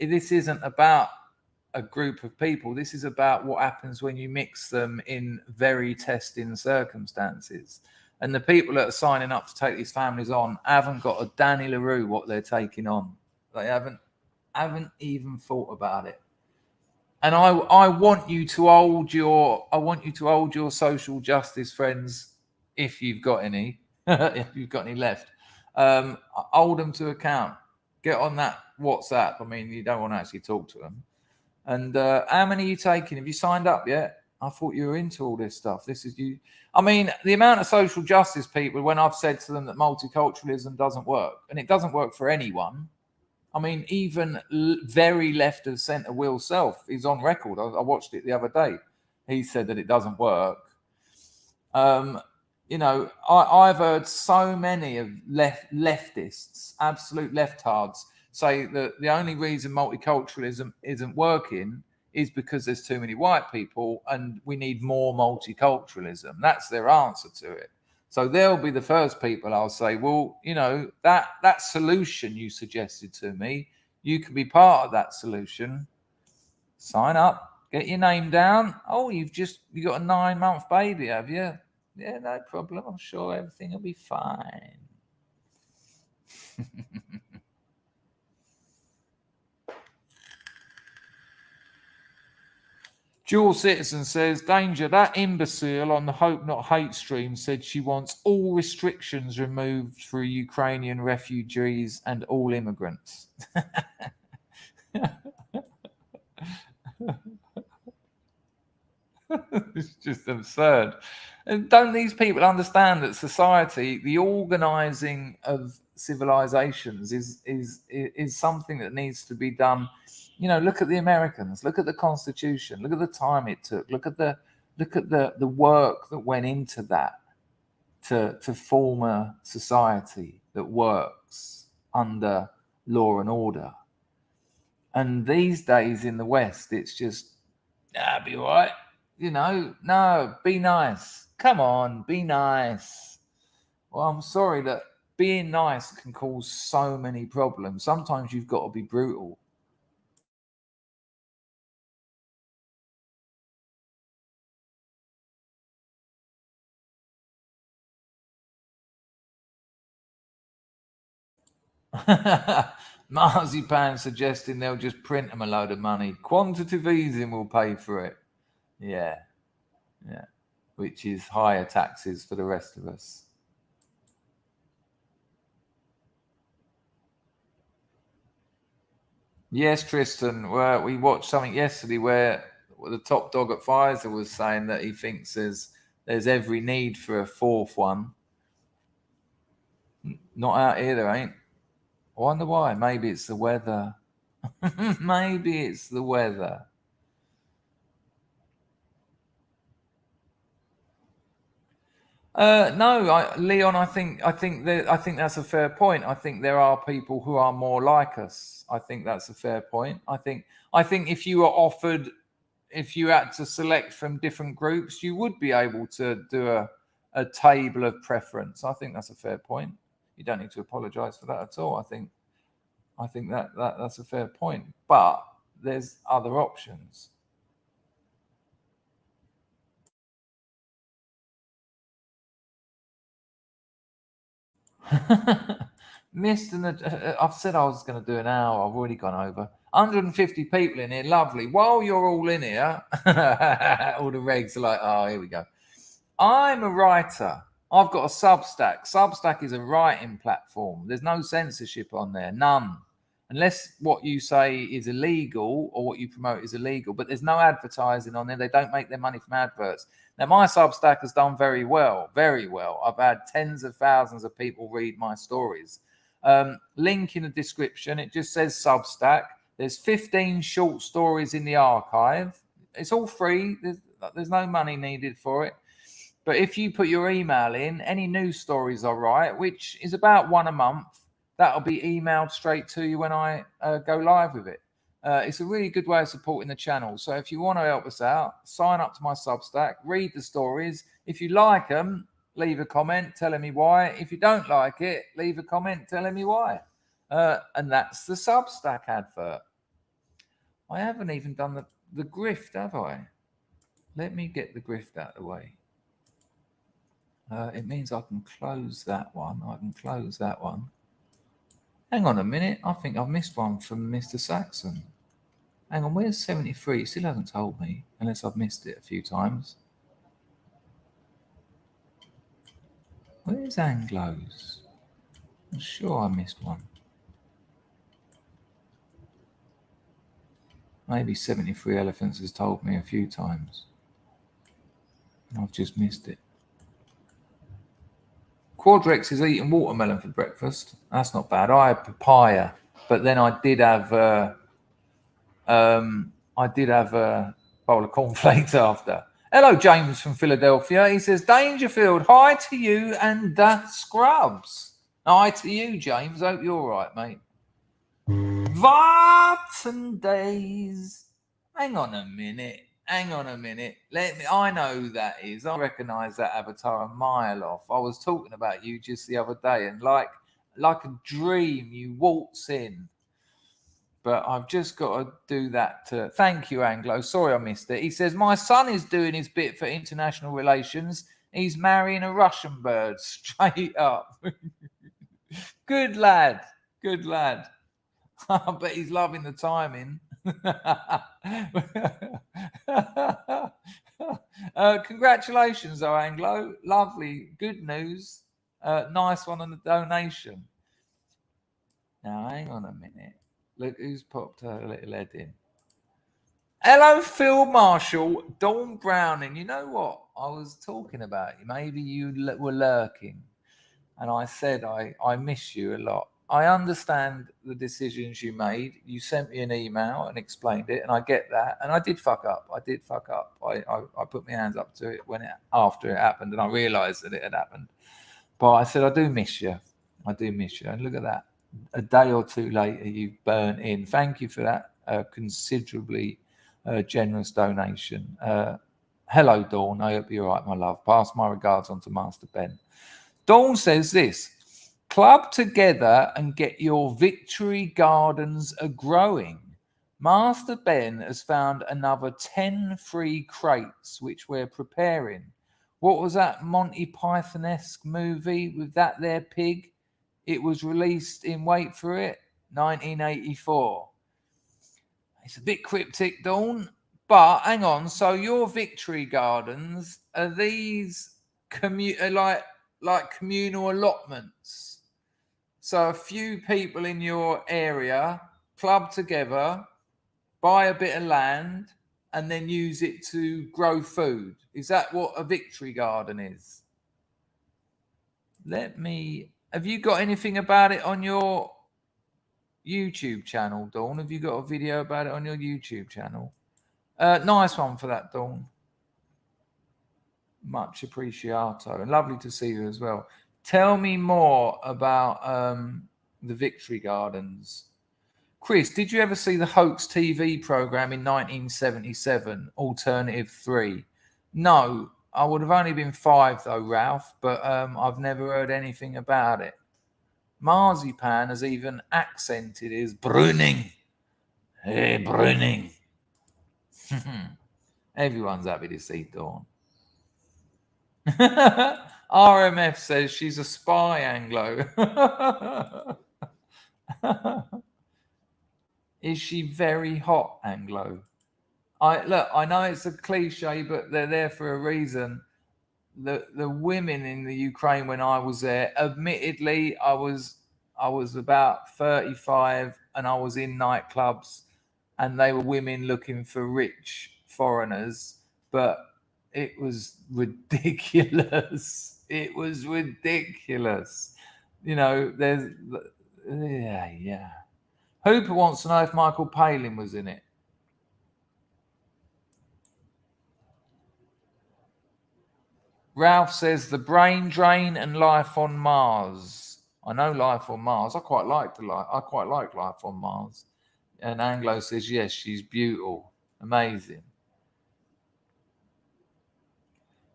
This isn't about a group of people. This is about what happens when you mix them in very testing circumstances. And the people that are signing up to take these families on haven't got a Danny LaRue what they're taking on. They haven't even thought about it. And I want you to hold your social justice friends, if you've got any, if you've got any left. Hold them to account. Get on that WhatsApp. I mean, you don't want to actually talk to them. And how many are you taking? Have you signed up yet? I thought you were into all this stuff. This is you. I mean, the amount of social justice people, when I've said to them that multiculturalism doesn't work, and it doesn't work for anyone. I mean, even very left of centre Will Self is on record. I watched it the other day. He said that it doesn't work. You know, I've heard so many of leftists, absolute leftards, say that the only reason multiculturalism isn't working is because there's too many white people and we need more multiculturalism. That's their answer to it. So they'll be the first people I'll say, well, you know, that solution you suggested to me, you can be part of that solution. Sign up, get your name down. Oh, you got a 9-month baby, have you? Yeah, no problem. I'm sure everything will be fine. Dual Citizen says, danger, that imbecile on the Hope Not Hate stream said she wants all restrictions removed for Ukrainian refugees and all immigrants. It's just absurd. And don't these people understand that society, the organizing of civilizations is something that needs to be done? You know, look at the Americans, look at the Constitution, look at the time it took, look at the work that went into that to form a society that works under law and order. And these days in the West, it's just, be all right. You know, no, be nice. Come on, be nice. Well, I'm sorry that being nice can cause so many problems. Sometimes you've got to be brutal. Marzipan suggesting they'll just print them a load of money. Quantitative easing will pay for it. Yeah. Which is higher taxes for the rest of us. Yes, Tristan. We watched something yesterday where the top dog at Pfizer was saying that he thinks there's every need for a fourth one. Not out here, there ain't. I wonder why. Maybe it's the weather. Maybe it's the weather. No, Leon. I think that's a fair point. I think there are people who are more like us. I think that's a fair point. I think if you were offered, if you had to select from different groups, you would be able to do a table of preference. I think that's a fair point. You don't need to apologise for that at all. I think that's a fair point. But there's other options. Missed I've said I was going to do an hour. I've already gone over. 150 people in here. Lovely. While you're all in here, all the regs are like, oh, here we go. I'm a writer. I've got a Substack. Substack is a writing platform. There's no censorship on there. None. Unless what you say is illegal or what you promote is illegal. But there's no advertising on there. They don't make their money from adverts. Now, my Substack has done very well. Very well. I've had tens of thousands of people read my stories. Link in the description. It just says Substack. There's 15 short stories in the archive. It's all free. There's no money needed for it. But if you put your email in, any news stories I write, which is about one a month, that'll be emailed straight to you when I go live with it. It's a really good way of supporting the channel. So if you want to help us out, sign up to my Substack, read the stories. If you like them, leave a comment telling me why. If you don't like it, leave a comment telling me why. And that's the Substack advert. I haven't even done the grift, have I? Let me get the grift out of the way. It means I can close that one. I can close that one. Hang on a minute. I think I've missed one from Mr. Saxon. Hang on, where's 73? He still hasn't told me, unless I've missed it a few times. Where's Anglos? I'm sure I missed one. Maybe 73 Elephants has told me a few times. I've just missed it. Quadrex is eating watermelon for breakfast. That's not bad. I had papaya, but then I did have a bowl of cornflakes after. Hello, James from Philadelphia. He says, Dangerfield, hi to you and Scrubs. Hi to you, James. Hope you're all right, mate. Vartan days. Hang on a minute. I know who that is. I recognise that avatar a mile off. I was talking about you just the other day, and like a dream, you waltz in. But I've just got to do that. Thank you, Anglo. Sorry I missed it. He says, my son is doing his bit for international relations. He's marrying a Russian bird. Straight up. Good lad. I bet he's loving the timing. Congratulations, though, Anglo. Lovely. Good news. Nice one on the donation. Now, hang on a minute. Look who's popped her little head in. Hello, Phil Marshall, Dawn Browning. You know what? I was talking about you. Maybe you were lurking. And I said, I miss you a lot. I understand the decisions you made. You sent me an email and explained it, and I get that. And I did fuck up. I put my hands up to it after it happened, and I realised that it had happened. But I said, I do miss you. And look at that. A day or two later, you've burnt in. Thank you for that considerably generous donation. Hello, Dawn. I hope you're all right, my love. Pass my regards on to Master Ben. Dawn says this. Club together and get your victory gardens a-growing. Master Ben has found another 10 free crates, which we're preparing. What was that Monty Python-esque movie with that there pig? It was released in, wait for it, 1984. It's a bit cryptic, Dawn, but hang on. So your victory gardens, are these like communal allotments? So a few people in your area club together, buy a bit of land, and then use it to grow food. Is that what a victory garden is? Have you got anything about it on your YouTube channel, Dawn? Have you got a video about it on your YouTube channel? Nice one for that, Dawn. Much appreciato, and lovely to see you as well. Tell me more about the victory gardens. Chris, did you ever see the Hoax TV program in 1977, Alternative 3? No, I would have only been 5 though, Ralph, but I've never heard anything about it. Marzipan has even accented his Bruning. Hey, Bruning. Everyone's happy to see Dawn. RMF says she's a spy, Anglo. Is she very hot, Anglo? I know it's a cliche, but they're there for a reason. The women in the Ukraine when I was there, admittedly, I was about 35 and I was in nightclubs and they were women looking for rich foreigners, but it was ridiculous. It was ridiculous. You know, yeah. Hooper wants to know if Michael Palin was in it. Ralph says the brain drain and life on Mars. I know life on Mars. I quite like life on Mars. And Anglo says yes, she's beautiful, amazing.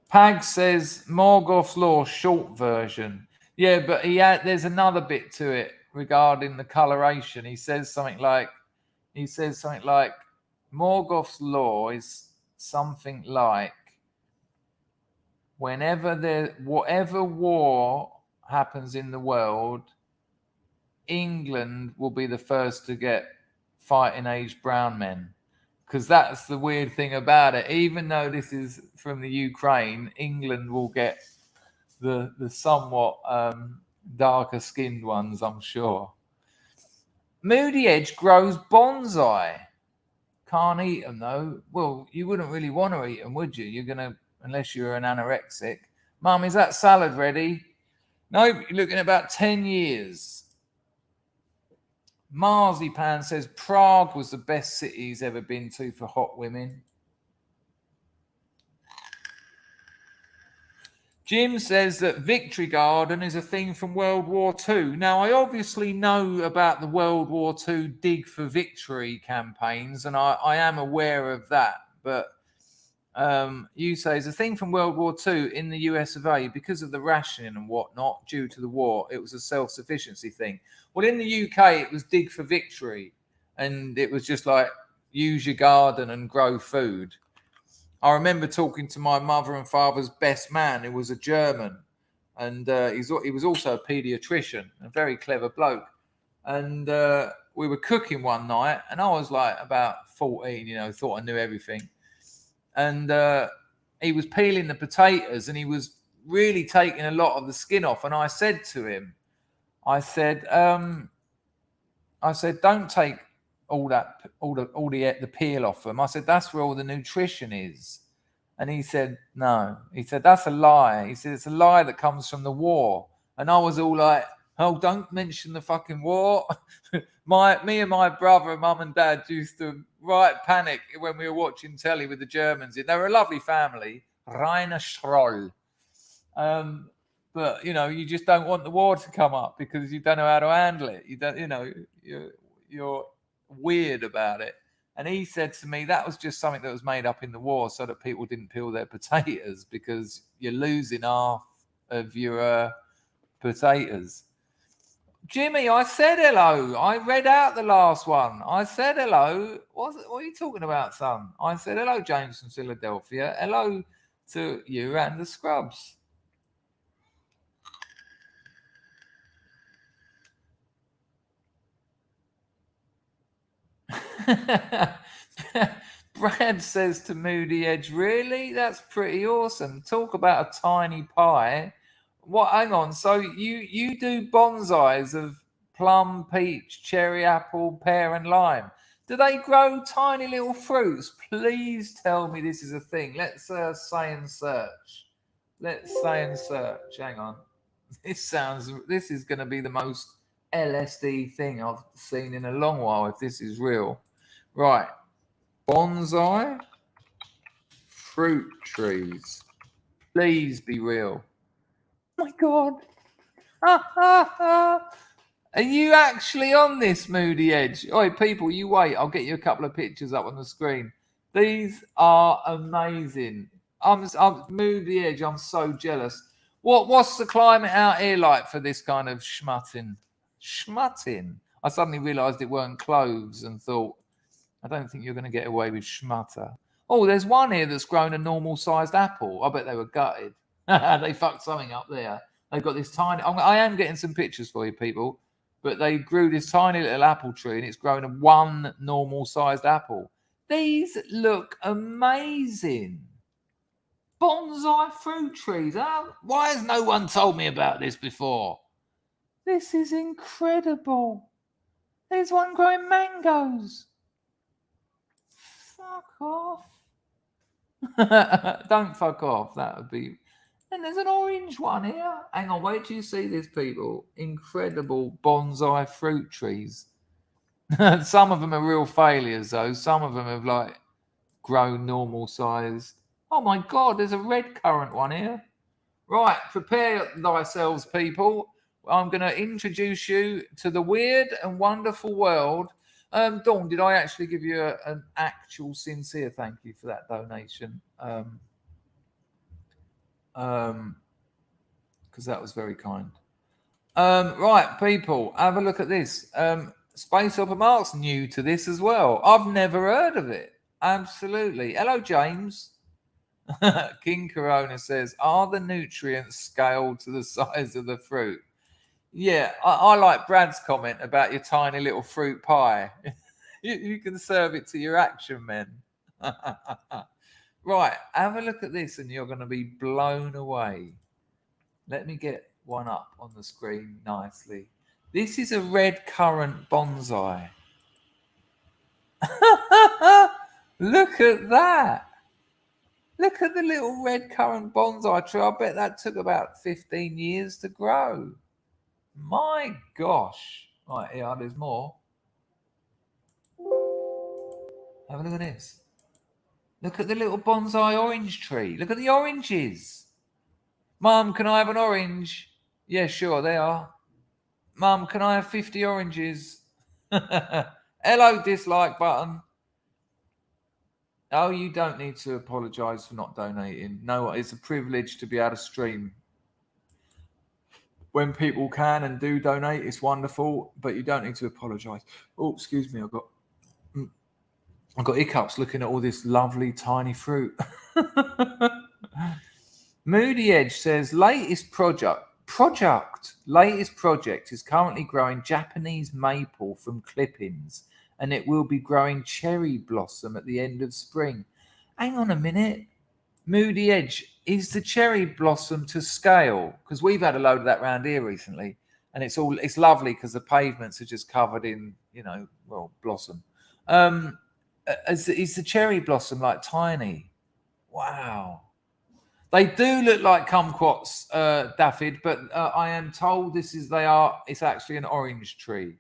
Pag says Morgoth's Law short version. Yeah, but there's another bit to it regarding the coloration. He says something like Morgoth's Law is something like whatever war happens in the world, England will be the first to get fighting age brown men. Because that's the weird thing about it. Even though this is from the Ukraine, England will get the somewhat darker skinned ones, I'm sure. Moody Edge grows bonsai. Can't eat them though. Well, you wouldn't really want to eat them, would you? You're gonna, unless you're an anorexic. Mum, is that salad ready? No, you're looking at about 10 years. Marzipan says Prague was the best city he's ever been to for hot women. Jim says that Victory Garden is a thing from World War II. Now, I obviously know about the World War II Dig for Victory campaigns, and I am aware of that. But you say it's a thing from World War II in the US of A because of the rationing and whatnot due to the war. It was a self-sufficiency thing. Well, in the UK, it was Dig for Victory, and it was just like use your garden and grow food. I remember talking to my mother and father's best man, who was a German, and he was also a paediatrician, a very clever bloke. And we were cooking one night, and I was like about 14, thought I knew everything. And he was peeling the potatoes, and he was really taking a lot of the skin off. And I said to him, I said, don't take all the peel off them. I said, that's where all the nutrition is. And he said, no. He said, that's a lie. He said, it's a lie that comes from the war. And I was all like, oh, don't mention the fucking war. Me and my brother, mum and dad used to panic when we were watching telly with the Germans. They were a lovely family. Rainer Schroll. But, you just don't want the war to come up because you don't know how to handle it. You don't, you're weird about it. And he said to me, that was just something that was made up in the war so that people didn't peel their potatoes because you're losing half of your potatoes. Jimmy, I said hello. I read out the last one. I said hello. What are you talking about, son? I said hello, James from Philadelphia. Hello to you and the Scrubs. Brad says to Moody Edge, really? That's pretty awesome. Talk about a tiny pie. What? Hang on. So you do bonsais of plum, peach, cherry, apple, pear, and lime. Do they grow tiny little fruits? Please tell me this is a thing. Let's say and search. Let's say and search. Hang on. This is going to be the most LSD thing I've seen in a long while, if this is real. Right. Bonsai fruit trees. Please be real. Oh my God. Are you actually on this, Moody Edge? Oi, people, you wait. I'll get you a couple of pictures up on the screen. These are amazing. I'm Moody Edge. I'm so jealous. What's the climate out here like for this kind of schmutting? Schmutting. I suddenly realised it weren't cloves and thought, I don't think you're going to get away with schmutter. Oh, there's one here that's grown a normal-sized apple. I bet they were gutted. They fucked something up there. They've got this tiny... I am getting some pictures for you, people. But they grew this tiny little apple tree and it's grown a one normal-sized apple. These look amazing. Bonsai fruit trees, huh? Why has no one told me about this before? This is incredible. There's one growing mangoes. Fuck off. Don't fuck off. That would be... And there's an orange one here. Hang on, wait till you see this, people. Incredible bonsai fruit trees. Some of them are real failures, though. Some of them have, like, grown normal-sized. Oh, my God, there's a red currant one here. Right, prepare thyselves, people. I'm going to introduce you to the weird and wonderful world. Dawn, did I actually give you an actual sincere thank you for that donation? Because that was very kind. Right, people, have a look at this. Space Opera Mark's new to this as well. I've never heard of it. Absolutely. Hello, James. King Corona says, are the nutrients scaled to the size of the fruit? Yeah, I like Brad's comment about your tiny little fruit pie. You can serve it to your action men. Right, have a look at this and you're going to be blown away. Let me get one up on the screen nicely. This is a red currant bonsai. Look at that. Look at the little red currant bonsai tree. I bet that took about 15 years to grow. My gosh. Right, here, there's more. Have a look at this. Look at the little bonsai orange tree. Look at the oranges. Mum, can I have an orange? Yeah, sure, they are. Mum, can I have 50 oranges? Hello, dislike button. Oh, you don't need to apologise for not donating. No, it's a privilege to be able to stream. When people can and do donate, it's wonderful, but you don't need to apologise. Oh, excuse me, I've got hiccups looking at all this lovely tiny fruit. Moody Edge says, latest project is currently growing Japanese maple from clippings, and it will be growing cherry blossom at the end of spring. Hang on a minute. Moody Edge, is the cherry blossom to scale? Because we've had a load of that around here recently, and it's lovely because the pavements are just covered in, blossom. Is the cherry blossom like tiny? Wow. They do look like kumquats, Daffyd, but I am told it's actually an orange tree.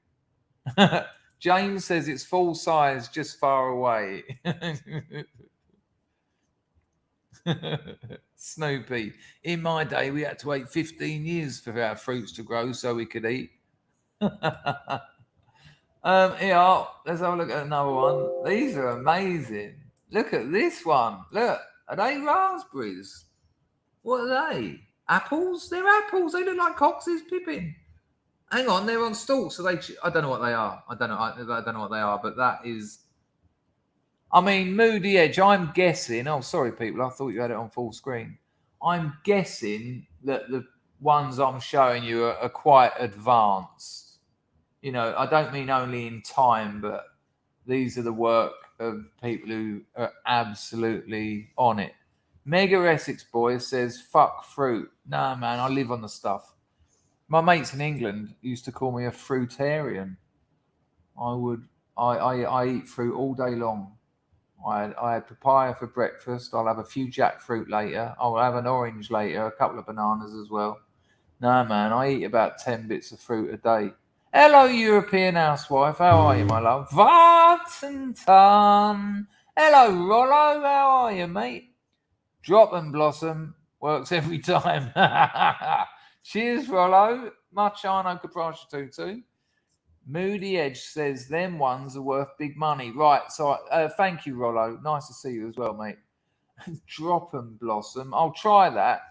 James says it's full size, just far away. Snoopy. In my day, we had to wait 15 years for our fruits to grow so we could eat. Here, let's have a look at another one. These are amazing. Look at this one. Look, are they raspberries? What are they? Apples? They're apples. They look like Cox's Pippin. Hang on, they're on stalks. So I don't know what they are. I don't know what they are, but that is. I mean, Moody Edge. I'm guessing. Oh, sorry, people. I thought you had it on full screen. I'm guessing that the ones I'm showing you are quite advanced. I don't mean only in time, but these are the work of people who are absolutely on it. Mega Essex boy says, fuck fruit. Nah, man, I live on the stuff. My mates in England used to call me a fruitarian. I would I eat fruit all day long. I had papaya for breakfast. I'll have a few jackfruit later. I'll have an orange later, a couple of bananas as well. No, man, I eat about 10 bits of fruit a day. Hello, European housewife. How are you, my love? Vartenton. Hello, Rollo. How are you, mate? Drop and blossom works every time. Cheers, Rollo. Marciano Caprascia Tutu. Moody Edge says them ones are worth big money. Right, so thank you, Rollo. Nice to see you as well, mate. Drop and blossom. I'll try that.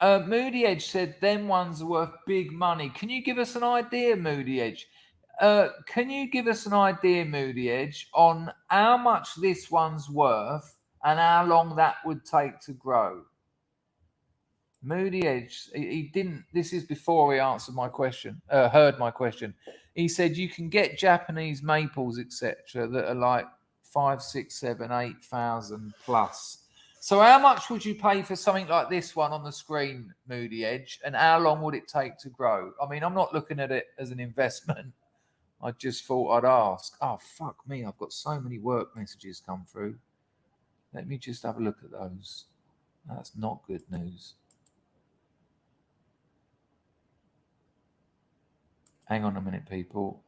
Moody Edge said them ones are worth big money. Can you give us an idea, Moody Edge? Can you give us an idea, Moody Edge, on how much this one's worth and how long that would take to grow? Moody Edge, he didn't. This is before he answered my question, heard my question. He said you can get Japanese maples, etc., that are like 5, 6, 7, 8,000 plus. So how much would you pay for something like this one on the screen, Moody Edge, and how long would it take to grow? I mean, I'm not looking at it as an investment. I just thought I'd ask. Oh, fuck me. I've got so many work messages come through. Let me just have a look at those. That's not good news. Hang on a minute, people.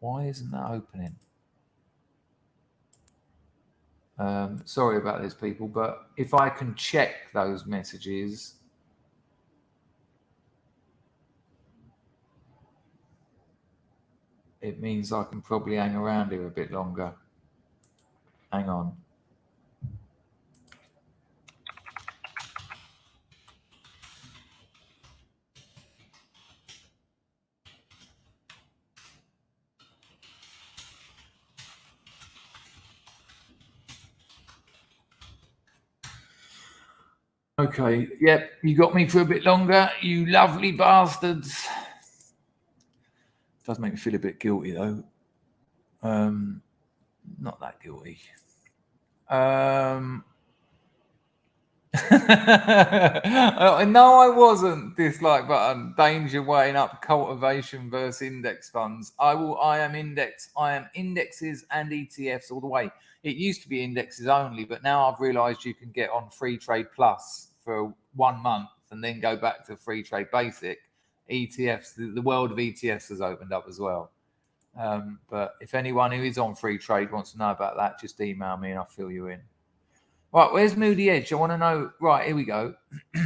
Why isn't that opening? Sorry about this, people, but if I can check those messages, it means I can probably hang around here a bit longer. Hang on. Okay, yep, you got me for a bit longer, you lovely bastards. Does make me feel a bit guilty, though. Not that guilty. No, I wasn't. Dislike button. Danger weighing up cultivation versus index funds. I am indexes and ETFs all the way. It used to be indexes only, but now I've realized you can get on FREETRADE Plus for 1 month and then go back to FREETRADE Basic. ETFs, the world of ETFs has opened up as well. But if anyone who is on FREETRADE wants to know about that, just email me and I'll fill you in. Right, where's Moody Edge? I want to know. Right, here we go. All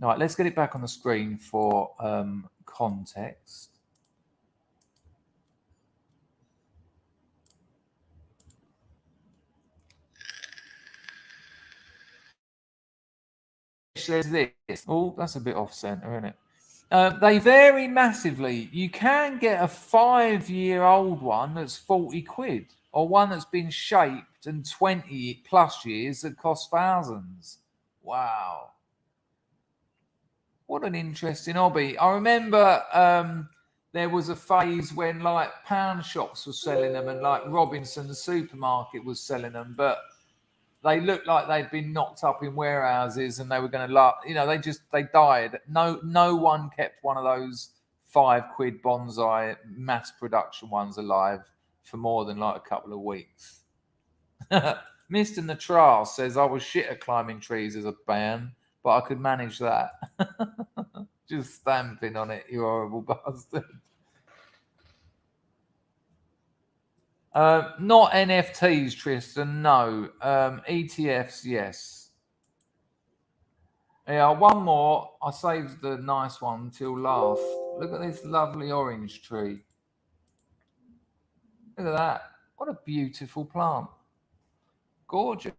right, let's get it back on the screen for context. Says this. Oh, that's a bit off center, isn't it? They vary massively. You can get a 5-year-old one that's 40 quid, or one that's been shaped and 20 plus years that cost thousands. Wow. What an interesting hobby. I remember there was a phase when like pound shops were selling them and like Robinson's supermarket was selling them, but they looked like they'd been knocked up in warehouses and they were going to, they died. No one kept one of those 5 quid bonsai mass production ones alive for more than like a couple of weeks. Mr. Natral says, I was shit at climbing trees as a band, but I could manage that. Just stamping on it, you horrible bastard. Not NFTs, Tristan, no. ETFs, yes. Yeah, one more. I saved the nice one until last. Look at this lovely orange tree. Look at that. What a beautiful plant. Gorgeous.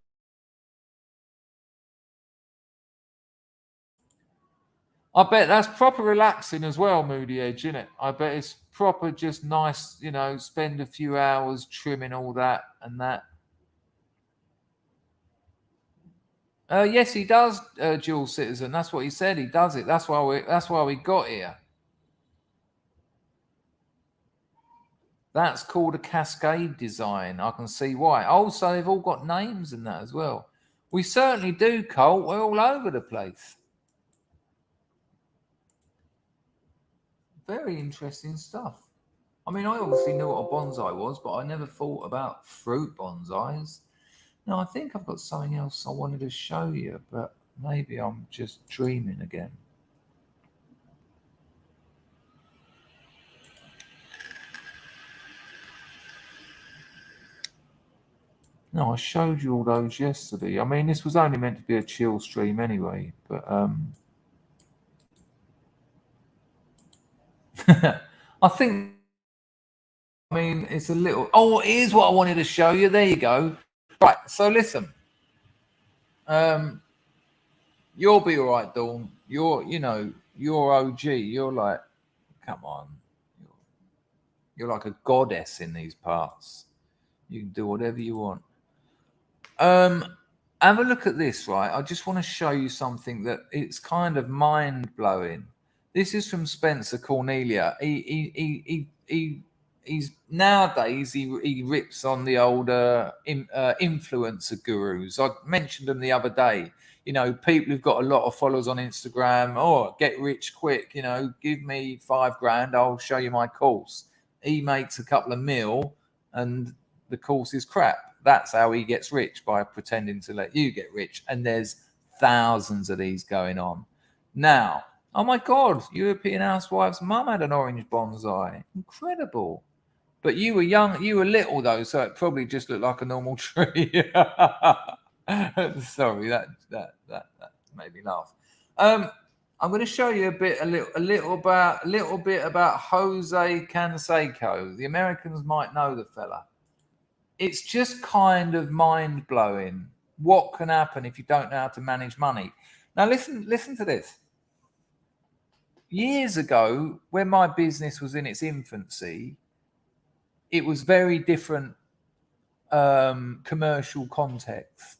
I bet that's proper relaxing as well, Moody Edge, isn't it? I bet it's proper just nice, spend a few hours trimming all that and that. Yes, he does, dual citizen. That's what he said. He does it. That's why we got here. That's called a cascade design. I can see why. Also, they've all got names in that as well. We certainly do, Colt. We're all over the place. very interesting stuff. I mean, I obviously knew what a bonsai was, but I never thought about fruit bonsais. Now, I think I've got something else I wanted to show you, but maybe I'm just dreaming again. No, I showed you all those yesterday. I mean, this was only meant to be a chill stream anyway, but I think, I mean, it's a little. Oh, here's what I wanted to show you. There you go. Right. So listen. You'll be all right, Dawn. You're OG. You're like, come on. You're like a goddess in these parts. You can do whatever you want. Have a look at this, right? I just want to show you something that it's kind of mind blowing. This is from Spencer Cornelia. He's nowadays he rips on the older influencer gurus. I mentioned them the other day. You know, people who've got a lot of followers on Instagram. Oh, get rich quick. You know, give me $5,000, I'll show you my course. He makes a couple of mil, and the course is crap. That's how he gets rich, by pretending to let you get rich. And there's thousands of these going on now. Oh my God, European Housewife's mum had an orange bonsai. Incredible. But you were young, you were little though, so it probably just looked like a normal tree. Sorry, that made me laugh. I'm going to show you a little bit about Jose Canseco. The Americans might know the fella. It's just kind of mind blowing what can happen if you don't know how to manage money. Now listen to this. Years ago, when my business was in its infancy, it was very different commercial context.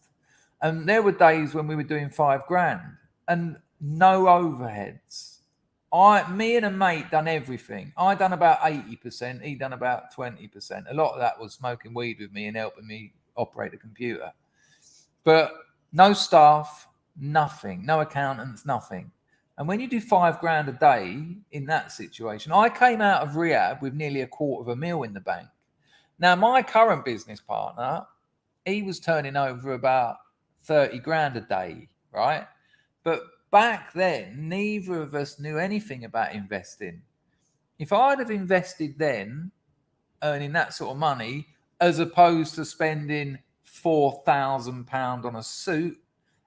And there were days when we were doing $5,000 and no overheads. Me and a mate done everything. I done about 80%. He done about 20%. A lot of that was smoking weed with me and helping me operate a computer. But no staff, nothing. No accountants, nothing. And when you do $5,000 a day in that situation, I came out of rehab with nearly $250,000 in the bank. Now, my current business partner, he was turning over about $30,000 a day, right? But back then, neither of us knew anything about investing. If I'd have invested then, earning that sort of money, as opposed to spending £4,000 on a suit,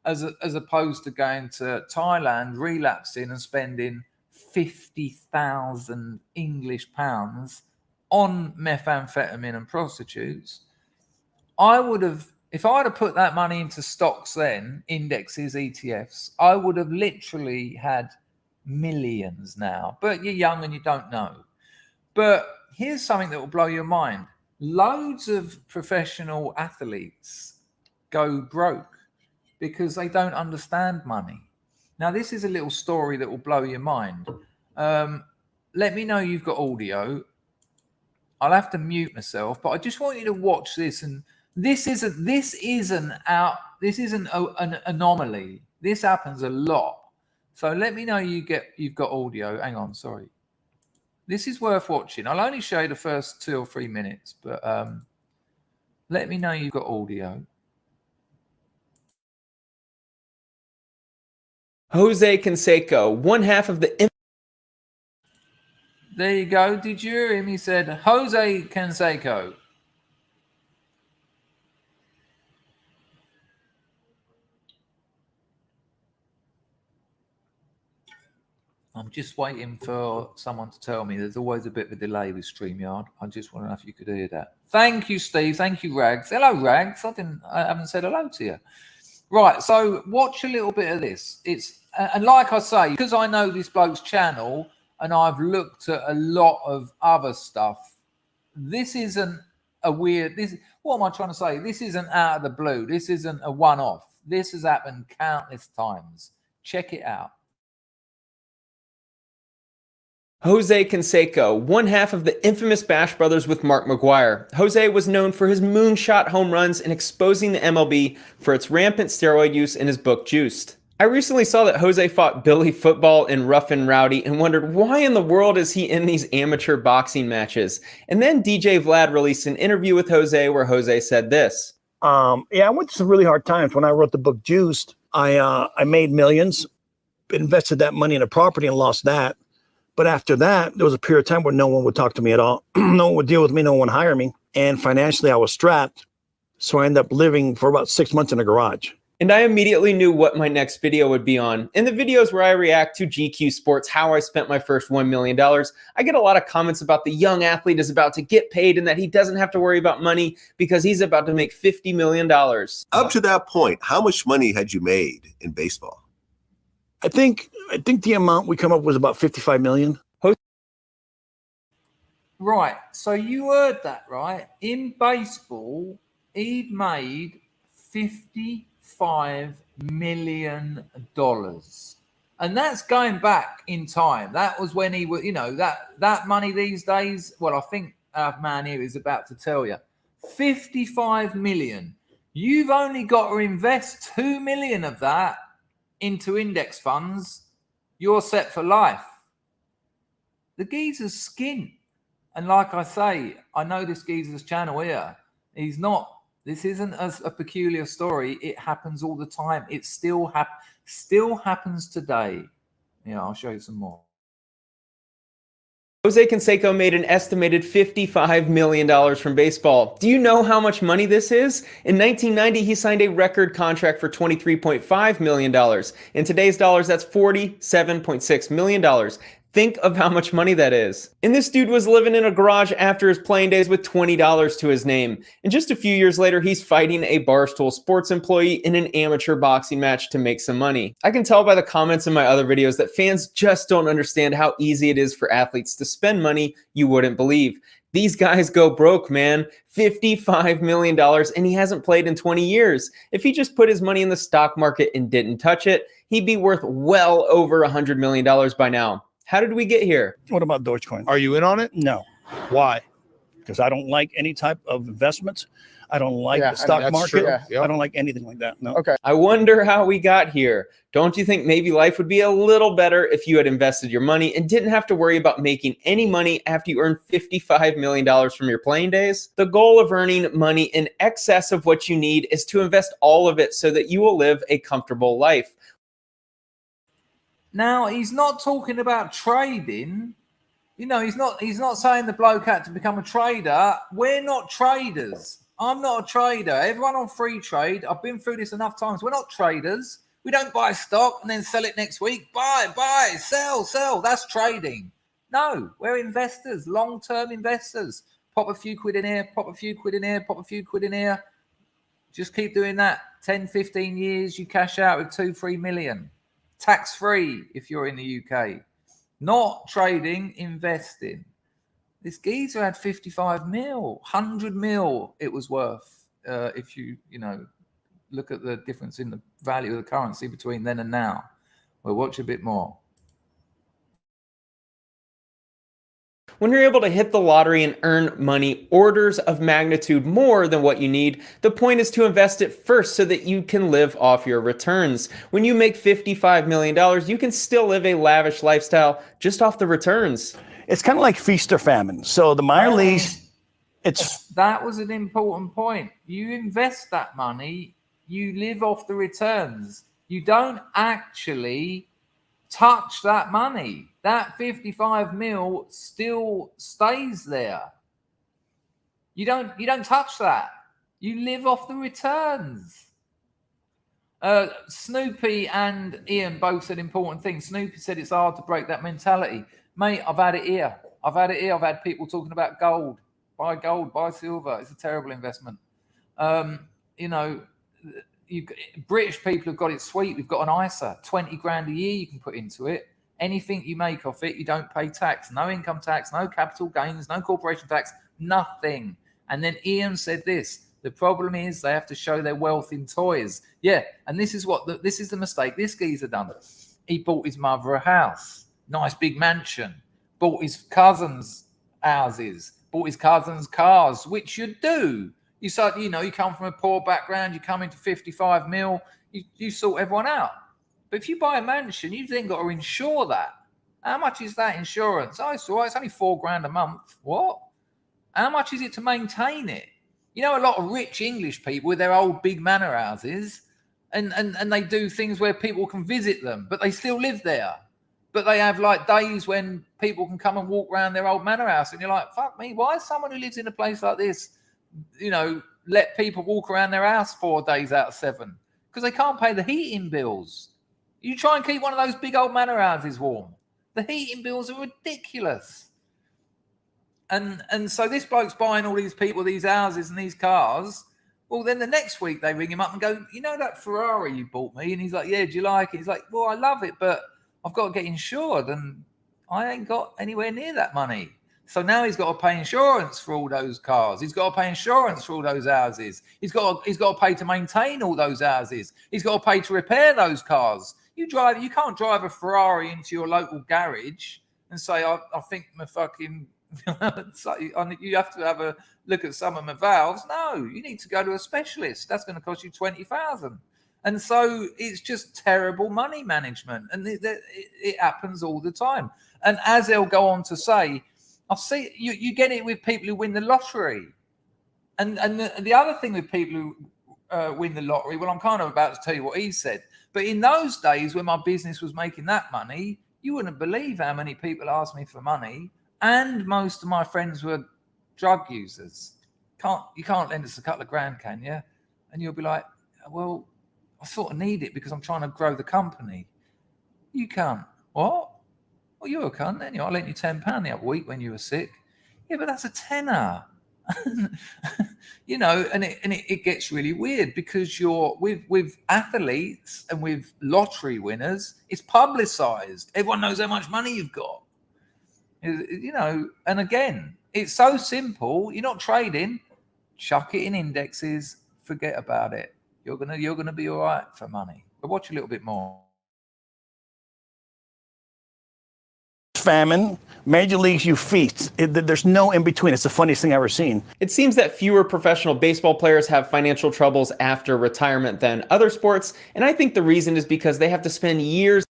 as opposed to going to Thailand, relapsing and spending 50,000 English pounds on methamphetamine and prostitutes, I would have, if I had put that money into stocks then, indexes, ETFs, I would have literally had millions now. But you're young and you don't know. But here's something that will blow your mind. Loads of professional athletes go broke because they don't understand money. Now, this is a little story that will blow your mind. Let me know you've got audio. I'll have to mute myself, but I just want you to watch this. And this isn't an anomaly. This happens a lot. So let me know you've got audio. Hang on, sorry. This is worth watching. I'll only show you the first 2 or 3 minutes, but let me know you've got audio. Jose Canseco, one half of the... There you go. Did you hear him? He said, Jose Canseco. I'm just waiting for someone to tell me. There's always a bit of a delay with StreamYard. I just want to know if you could hear that. Thank you, Steve. Thank you, Rags. Hello, Rags. I haven't said hello to you. Right, so watch a little bit of this. And like I say, because I know this bloke's channel and I've looked at a lot of other stuff, this isn't a weird... What am I trying to say? This isn't out of the blue. This isn't a one-off. This has happened countless times. Check it out. Jose Canseco, one half of the infamous Bash Brothers with Mark McGwire. Jose was known for his moonshot home runs and exposing the MLB for its rampant steroid use in his book Juiced. I recently saw that Jose fought Billy Football in Rough and Rowdy and wondered why in the world is he in these amateur boxing matches? And then DJ Vlad released an interview with Jose where Jose said this. Yeah, I went through some really hard times. When I wrote the book Juiced, I made millions, invested that money in a property and lost that. But after that, there was a period of time where no one would talk to me at all. No one would deal with me. No one would hire me. And financially, I was strapped. So I ended up living for about 6 months in a garage. And I immediately knew what my next video would be on. In the videos where I react to GQ Sports, how I spent my first $1 million, I get a lot of comments about the young athlete is about to get paid and that he doesn't have to worry about money because he's about to make $50 million. Up to that point, how much money had you made in baseball? I think the amount we come up with was about 55 million. Right. So you heard that, right? In baseball, he'd made $55 million. And that's going back in time. That was when he was, that money these days. Well, I think our man here is about to tell you 55 million. You've only got to invest 2 million of that into index funds. You're set for life. The geezer's skint. And like I say, I know this geezer's channel here. This isn't a peculiar story. It happens all the time. It still happens today. I'll show you some more. Jose Canseco made an estimated $55 million from baseball. Do you know how much money this is? In 1990, he signed a record contract for $23.5 million. In today's dollars, that's $47.6 million. Think of how much money that is. And this dude was living in a garage after his playing days with $20 to his name. And just a few years later, he's fighting a Barstool Sports employee in an amateur boxing match to make some money. I can tell by the comments in my other videos that fans just don't understand how easy it is for athletes to spend money you wouldn't believe. These guys go broke, man. $55 million, and he hasn't played in 20 years. If he just put his money in the stock market and didn't touch it, he'd be worth well over $100 million by now. How did we get here? What about Dogecoin? Are you in on it? No. Why? Because I don't like any type of investments. I don't like Yeah, the stock that's market. true. Yep. I don't like anything like that. No. Okay. I wonder how we got here. Don't you think maybe life would be a little better if you had invested your money and didn't have to worry about making any money after you earned $55 million from your playing days? The goal of earning money in excess of what you need is to invest all of it so that you will live a comfortable life. Now, he's not talking about trading. He's not saying the bloke had to become a trader. We're not traders. I'm not a trader. Everyone on FREETRADE, I've been through this enough times. We're not traders. We don't buy stock and then sell it next week. Buy, sell. That's trading. No, we're investors, long-term investors. Pop a few quid in here, pop a few quid in here, pop a few quid in here. Just keep doing that. 10, 15 years, you cash out with 2-3 million. Tax-free if you're in the UK. Not trading, investing. This geezer had 55 mil, 100 mil it was worth. If you look at the difference in the value of the currency between then and now. We'll watch a bit more. When you're able to hit the lottery and earn money orders of magnitude more than what you need, the point is to invest it first so that you can live off your returns. When you make $55 million, you can still live a lavish lifestyle just off the returns. It's kind of like feast or famine. So the minor leagues, That was an important point. You invest that money, you live off the returns. You don't actually touch that money. That 55 mil still stays there. You don't touch that. You live off the returns. Snoopy and Ian both said important things. Snoopy said it's hard to break that mentality. Mate, I've had it here. I've had people talking about gold. Buy gold, buy silver. It's a terrible investment. British people have got it sweet. We've got an ISA, 20 grand a year you can put into it. Anything you make off it, you don't pay tax. No income tax, no capital gains, no corporation tax, nothing. And then Ian said this: the problem is they have to show their wealth in toys. Yeah, and this is the mistake this geezer done. He bought his mother a house, nice big mansion, bought his cousins houses, bought his cousins cars, which you do. You come from a poor background, you come into 55 mil, you sort everyone out. But if you buy a mansion, you've then got to insure that. How much is that insurance? Oh, it's all right. It's only $4,000 a month. What? How much is it to maintain it? You know, a lot of rich English people with their old big manor houses, and they do things where people can visit them, but they still live there. But they have like days when people can come and walk around their old manor house, and you're like, fuck me, why is someone who lives in a place like this, you know, let people walk around their house 4 days out of 7? Because they can't pay the heating bills. You try and keep one of those big old manor houses warm. The heating bills are ridiculous. And so this bloke's buying all these people these houses and these cars. Well, then the next week they ring him up and go, you know that Ferrari you bought me? And he's like, yeah, do you like it? He's like, well, I love it, but I've got to get insured and I ain't got anywhere near that money. So now he's got to pay insurance for all those cars. He's got to pay insurance for all those houses. He's got to pay to maintain all those houses. He's got to pay to repair those cars. You can't drive a Ferrari into your local garage and say, I think my fucking... you have to have a look at some of my valves. No, you need to go to a specialist. That's going to cost you $20,000. And so it's just terrible money management, and it happens all the time. And as they'll go on to say, I've seen you get it with people who win the lottery, and the other thing with people who win the lottery. Well, I'm kind of about to tell you what he said, but in those days when my business was making that money, you wouldn't believe how many people asked me for money. And most of my friends were drug users. You can't lend us a couple of grand, can you? And you'll be like, well, I sort of need it because I'm trying to grow the company. You can't. What? Well, you're a cunt, then. I lent you £10 the other week when you were sick. Yeah, but that's a tenner. You know, and it gets really weird because you're with athletes and with lottery winners, it's publicized. Everyone knows how much money you've got. You know, and again, it's so simple. You're not trading. Chuck it in indexes. Forget about it. You're gonna be all right for money. But watch a little bit more. Famine, major leagues, you feast. There's no in between. It's the funniest thing I've ever seen. It seems that fewer professional baseball players have financial troubles after retirement than other sports, and I think the reason is because they have to spend years.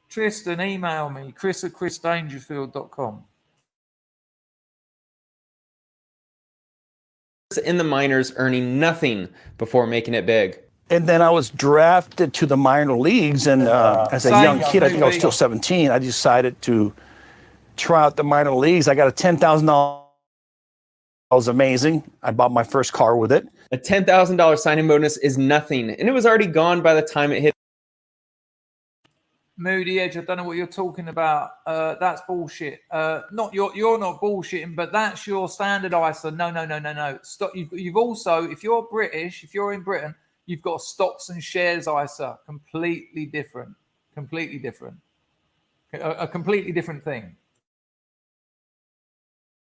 Tristan, email me, chris@chrisdangerfield.com. In the minors earning nothing before making it big. And then I was drafted to the minor leagues, and as a young kid, I think I was still 17, I decided to try out the minor leagues. I got a $10,000. That was amazing. I bought my first car with it. A $10,000 signing bonus is nothing, and it was already gone by the time it hit. Moody Edge, I don't know what you're talking about. That's bullshit. Not you're not bullshitting, but that's your standard ISA. No. Stop. You've also, if you're British, if you're in Britain, you've got stocks and shares ISA. Completely different. Completely different. A completely different thing.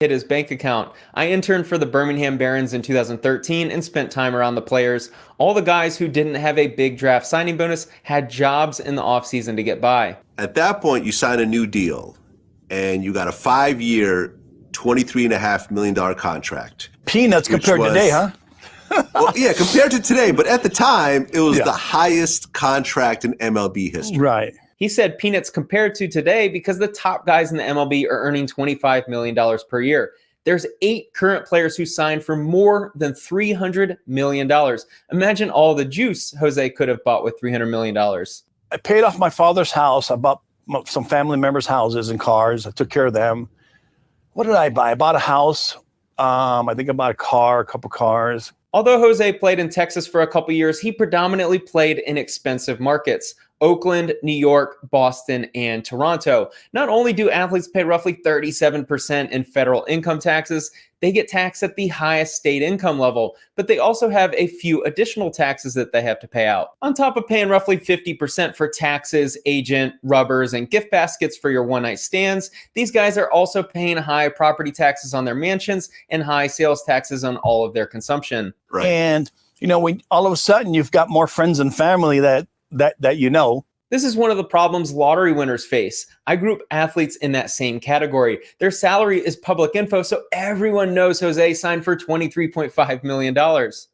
Hit his bank account. I interned for the Birmingham Barons in 2013 and spent time around the players. All the guys who didn't have a big draft signing bonus had jobs in the offseason to get by. At that point, you sign a new deal, and you got a 5-year, $23.5 million contract. Peanuts compared to today, huh? Well, yeah, compared to today, but at the time, it was the highest contract in MLB history. Right. He said peanuts compared to today because the top guys in the MLB are earning $25 million per year. There's 8 current players who signed for more than $300 million. Imagine all the juice Jose could have bought with $300 million. I paid off my father's house. I bought some family members' houses and cars. I took care of them. What did I buy? I bought a house. I think I bought a car, a couple cars. Although Jose played in Texas for a couple years, he predominantly played in expensive markets. Oakland, New York, Boston, and Toronto. Not only do athletes pay roughly 37% in federal income taxes, they get taxed at the highest state income level, but they also have a few additional taxes that they have to pay out. On top of paying roughly 50% for taxes, agent, rubbers, and gift baskets for your one-night stands, these guys are also paying high property taxes on their mansions and high sales taxes on all of their consumption. Right. And, you know, when all of a sudden you've got more friends and family that you know. This is one of the problems lottery winners face. I group athletes in that same category. Their salary is public info, so everyone knows Jose signed for $23.5 million.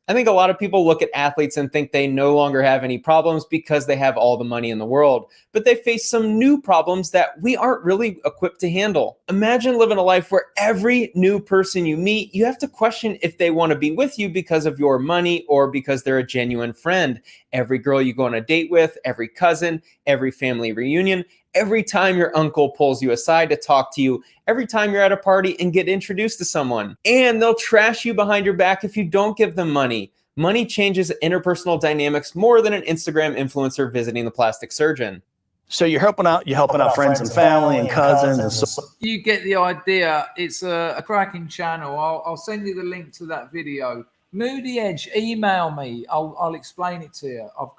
I think a lot of people look at athletes and think they no longer have any problems because they have all the money in the world, but they face some new problems that we aren't really equipped to handle. Imagine living a life where every new person you meet, you have to question if they want to be with you because of your money or because they're a genuine friend. Every girl you go on a date with, every cousin, every family reunion, every time your uncle pulls you aside to talk to you, every time you're at a party and get introduced to someone. And they'll trash you behind your back if you don't give them money. Money changes interpersonal dynamics more than an Instagram influencer visiting the plastic surgeon. So you're helping out friends and family and cousins. And so You get the idea. It's a cracking channel. I'll send you the link to that video. Moody Edge, email me. I'll explain it to you. I've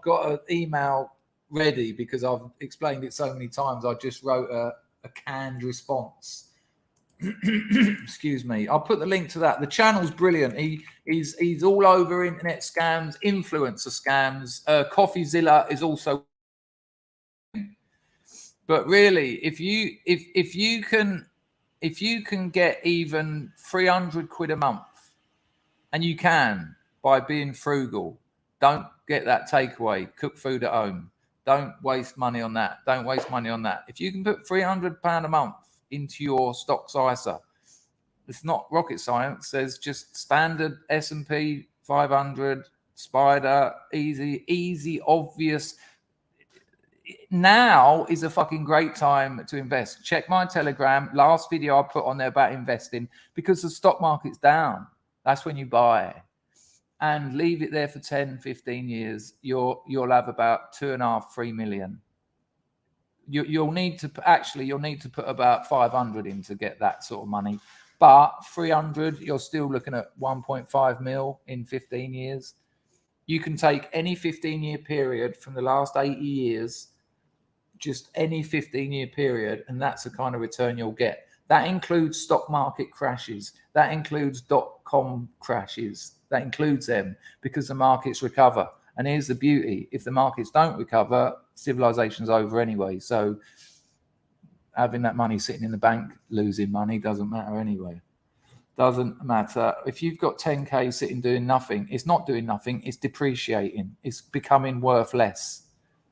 got an email ready because I've explained it so many times. I just wrote a canned response. Excuse me. I'll put the link to that. The channel's brilliant. He's all over internet scams, influencer scams. CoffeeZilla is also. But really, if you can get even 300 quid a month, and you can by being frugal, don't get that takeaway. Cook food at home. Don't waste money on that. Don't waste money on that. If you can put £300 a month into your stocks ISA, it's not rocket science. There's just standard S&P 500, Spider, easy, obvious. Now is a fucking great time to invest. Check my Telegram. Last video I put on there about investing, because the stock market's down. That's when you buy. And leave it there for 10, 15 years, you'll have about 2.5, 3 million. You'll need to put about 500 in to get that sort of money. But 300, you're still looking at 1.5 mil in 15 years. You can take any 15-year period from the last 80 years, just any 15-year period, and that's the kind of return you'll get. That includes stock market crashes. That includes .com crashes. That includes them, because the markets recover. And here's the beauty. If the markets don't recover, civilization's over anyway. So having that money sitting in the bank, losing money, doesn't matter anyway. Doesn't matter. If you've got 10K sitting doing nothing, it's not doing nothing. It's depreciating. It's becoming worth less.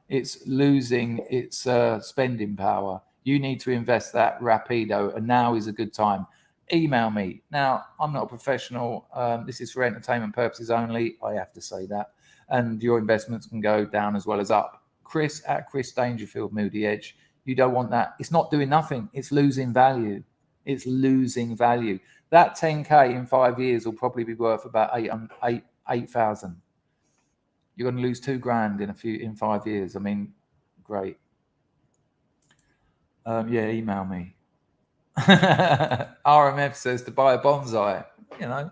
It's losing its spending power. You need to invest that rapido, and now is a good time. Email me. Now, I'm not a professional. This is for entertainment purposes only. I have to say that. And your investments can go down as well as up. Chris at Chris Dangerfield, Moody Edge. You don't want that. It's not doing nothing. It's losing value. It's losing value. That 10K in 5 years will probably be worth about 8,000. You're going to lose $2,000 in 5 years. I mean, great. Yeah, email me. RMF says to buy a bonsai. You know.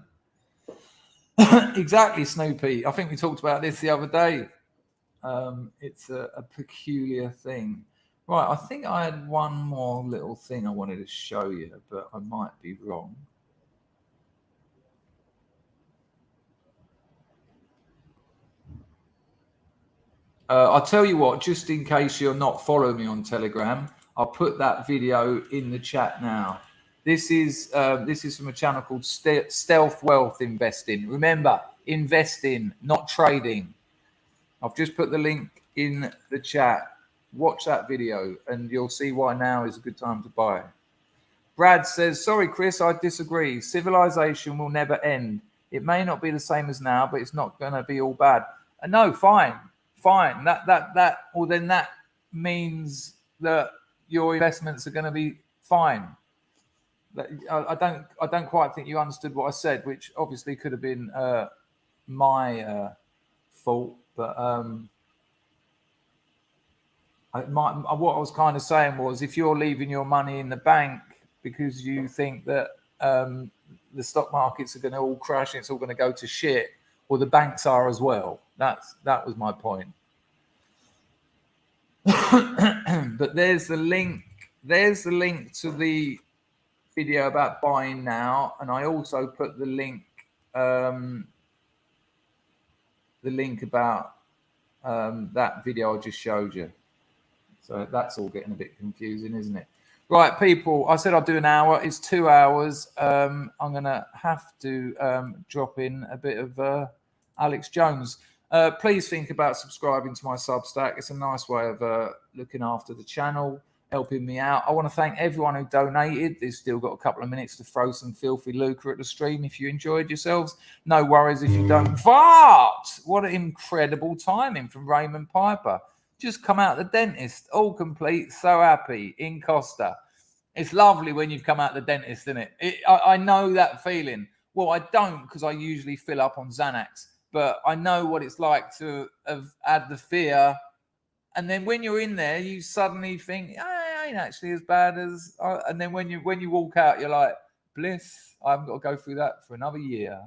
Exactly, Snoopy. I think we talked about this the other day. It's a peculiar thing. Right, I think I had one more little thing I wanted to show you, but I might be wrong. I'll tell you what, just in case you're not following me on Telegram, I'll put that video in the chat now. This is from a channel called Stealth Wealth Investing. Remember, investing, not trading. I've just put the link in the chat. Watch that video and you'll see why now is a good time to buy. Brad says, sorry, Chris, I disagree. Civilization will never end. It may not be the same as now, but it's not going to be all bad. No, fine. Well, then that means that your investments are going to be fine. I don't quite think you understood what I said, which obviously could have been my fault, but what I was kind of saying was, if you're leaving your money in the bank because you think that the stock markets are going to all crash and it's all going to go to shit, well, the banks are as well. That was my point. But there's the link. There's the link to the video about buying now, and I also put the link about that video I just showed you. So that's all getting a bit confusing, isn't it? Right, people, I said I'd do an hour. It's 2 hours. I'm going to have to drop in a bit of Alex Jones. Please think about subscribing to my Substack. It's a nice way of looking after the channel, helping me out. I want to thank everyone who donated. There's still got a couple of minutes to throw some filthy lucre at the stream if you enjoyed yourselves. No worries if you don't. But what an incredible timing from Raymond Piper. Just come out the dentist, all complete, so happy, in Costa. It's lovely when you've come out the dentist, isn't it? I know that feeling. Well, I don't because I usually fill up on Xanax, but I know what it's like to have had the fear. And then when you're in there, you suddenly think, I ain't actually as bad as... And then when you walk out, you're like, bliss, I haven't got to go through that for another year.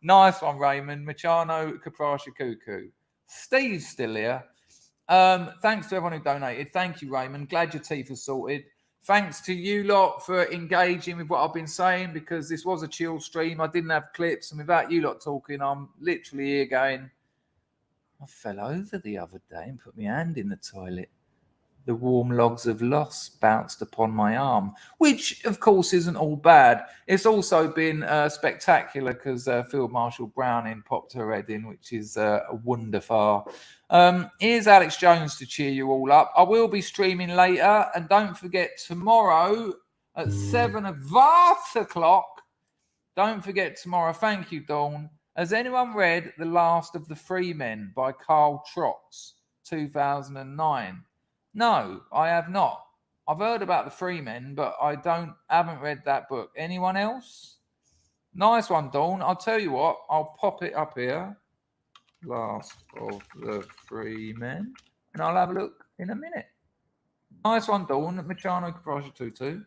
Nice one, Raymond. Machano, Caprasha, Cuckoo. Steve's still here. Thanks to everyone who donated. Thank you, Raymond. Glad your teeth are sorted. Thanks to you lot for engaging with what I've been saying, because this was a chill stream. I didn't have clips, and without you lot talking, I'm literally here going, I fell over the other day and put my hand in the toilet. The warm logs of loss bounced upon my arm, which, of course, isn't all bad. It's also been spectacular because Field Marshal Browning popped her head in, which is wonderful. Here's Alex Jones to cheer you all up. I will be streaming later, and don't forget tomorrow at 7 o'clock. Don't forget tomorrow. Thank you, Dawn. Has anyone read The Last of the Free Men by Carl Trotz, 2009? No, I have not. I've heard about the Free Men, but I haven't read that book. Anyone else? Nice one, Dawn. I'll tell you what, I'll pop it up here. Last of the Free Men. And I'll have a look in a minute. Nice one, Dawn. Machano Caprasha Tutu.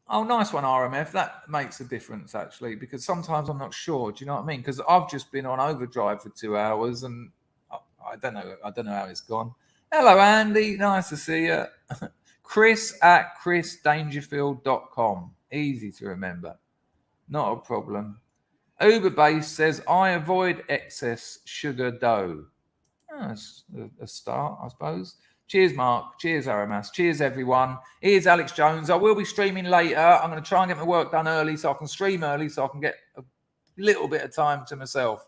Oh, nice one, RMF. That makes a difference, actually, because sometimes I'm not sure. Do you know what I mean? Because I've just been on overdrive for 2 hours, and I don't know how it's gone. Hello, Andy. Nice to see you. Chris at chrisdangerfield.com. Easy to remember. Not a problem. Uberbase says, I avoid excess sugar dough. Oh, that's a start, I suppose. Cheers, Mark. Cheers, Aramas. Cheers, everyone. Here's Alex Jones. I will be streaming later. I'm going to try and get my work done early so I can stream early so I can get a little bit of time to myself.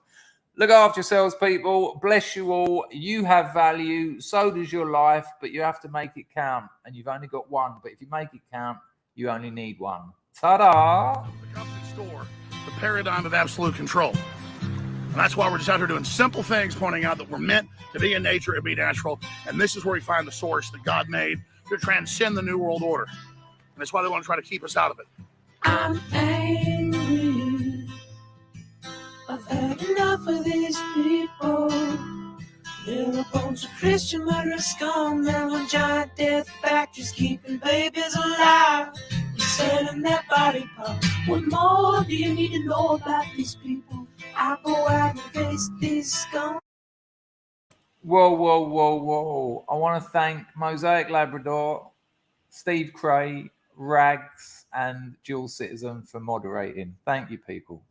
Look after yourselves, people. Bless you all. You have value. So does your life, but you have to make it count. And you've only got one. But if you make it count, you only need one. Ta-da! The company store, the paradigm of absolute control. And that's why we're just out here doing simple things, pointing out that we're meant to be in nature and be natural. And this is where we find the source that God made to transcend the New World Order. And that's why they want to try to keep us out of it. I'm angry. I've had enough of these people. They're a bunch of Christian murderers, scum. They're on giant death factories keeping babies alive. They're selling their body parts. What more do you need to know about these people? I go out and face these scum. Whoa. I want to thank Mosaic Labrador, Steve Cray, Rags, and Dual Citizen for moderating. Thank you, people.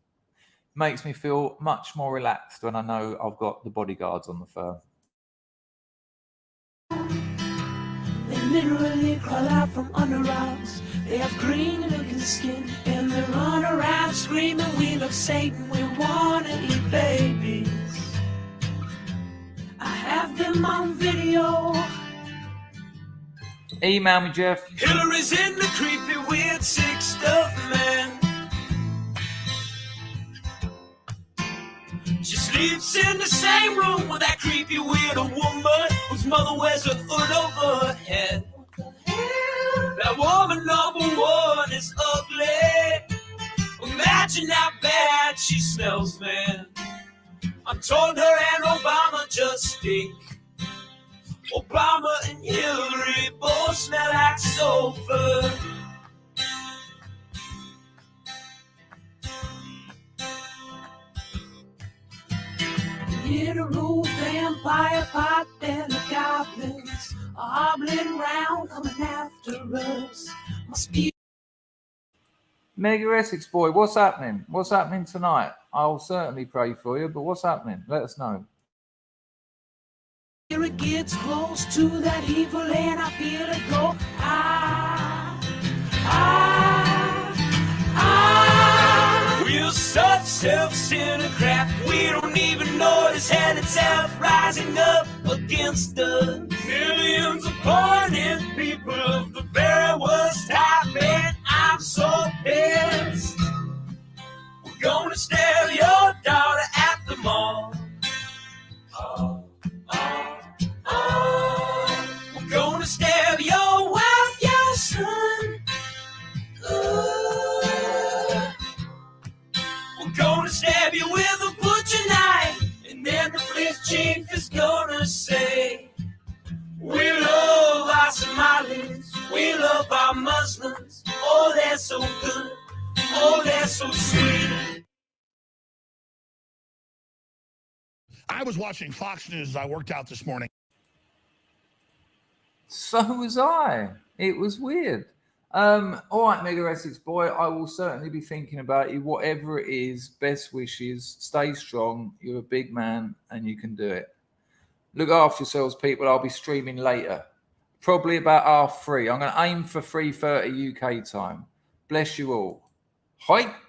Makes me feel much more relaxed when I know I've got the bodyguards on the firm. They literally crawl out from under rocks. They have green-looking skin, and they run around screaming, we love Satan, we want to eat babies. I have them on video. Email me, Jeff. Hillary's in the creepy, weird, sick stuff, man. She sleeps in the same room with that creepy, weird woman whose mother wears a hood over her head. That woman number one is ugly. Imagine how bad she smells, man. I'm told her and Obama just stink. Obama and Hillary both smell like sulfur. Hit a roof, vampire pot, and the goblins are hobbling round, coming after us. Must be. Mega Essex boy, what's happening? What's happening tonight? I'll certainly pray for you, but what's happening? Let us know. It gets close to that evil and I feel it go. We're such self-centered crap. We don't even notice hell itself rising up against us. Millions of pointed people of the very worst type, and I'm so pissed. We're gonna stab your daughter at the mall. We're gonna stab your wife, your son. We're gonna stab you with a butcher knife, and then the police chief is gonna say, we love our Somalis, we love our Muslims. Oh, they're so good, oh, they're so sweet. I was watching Fox News as I worked out this morning. So was I. It was weird. All right, Mega Essex boy, I will certainly be thinking about you. Whatever it is, best wishes. Stay strong. You're a big man and you can do it. Look after yourselves, people. I'll be streaming later. Probably about 3:30. I'm going to aim for 3:30 UK time. Bless you all. Hi.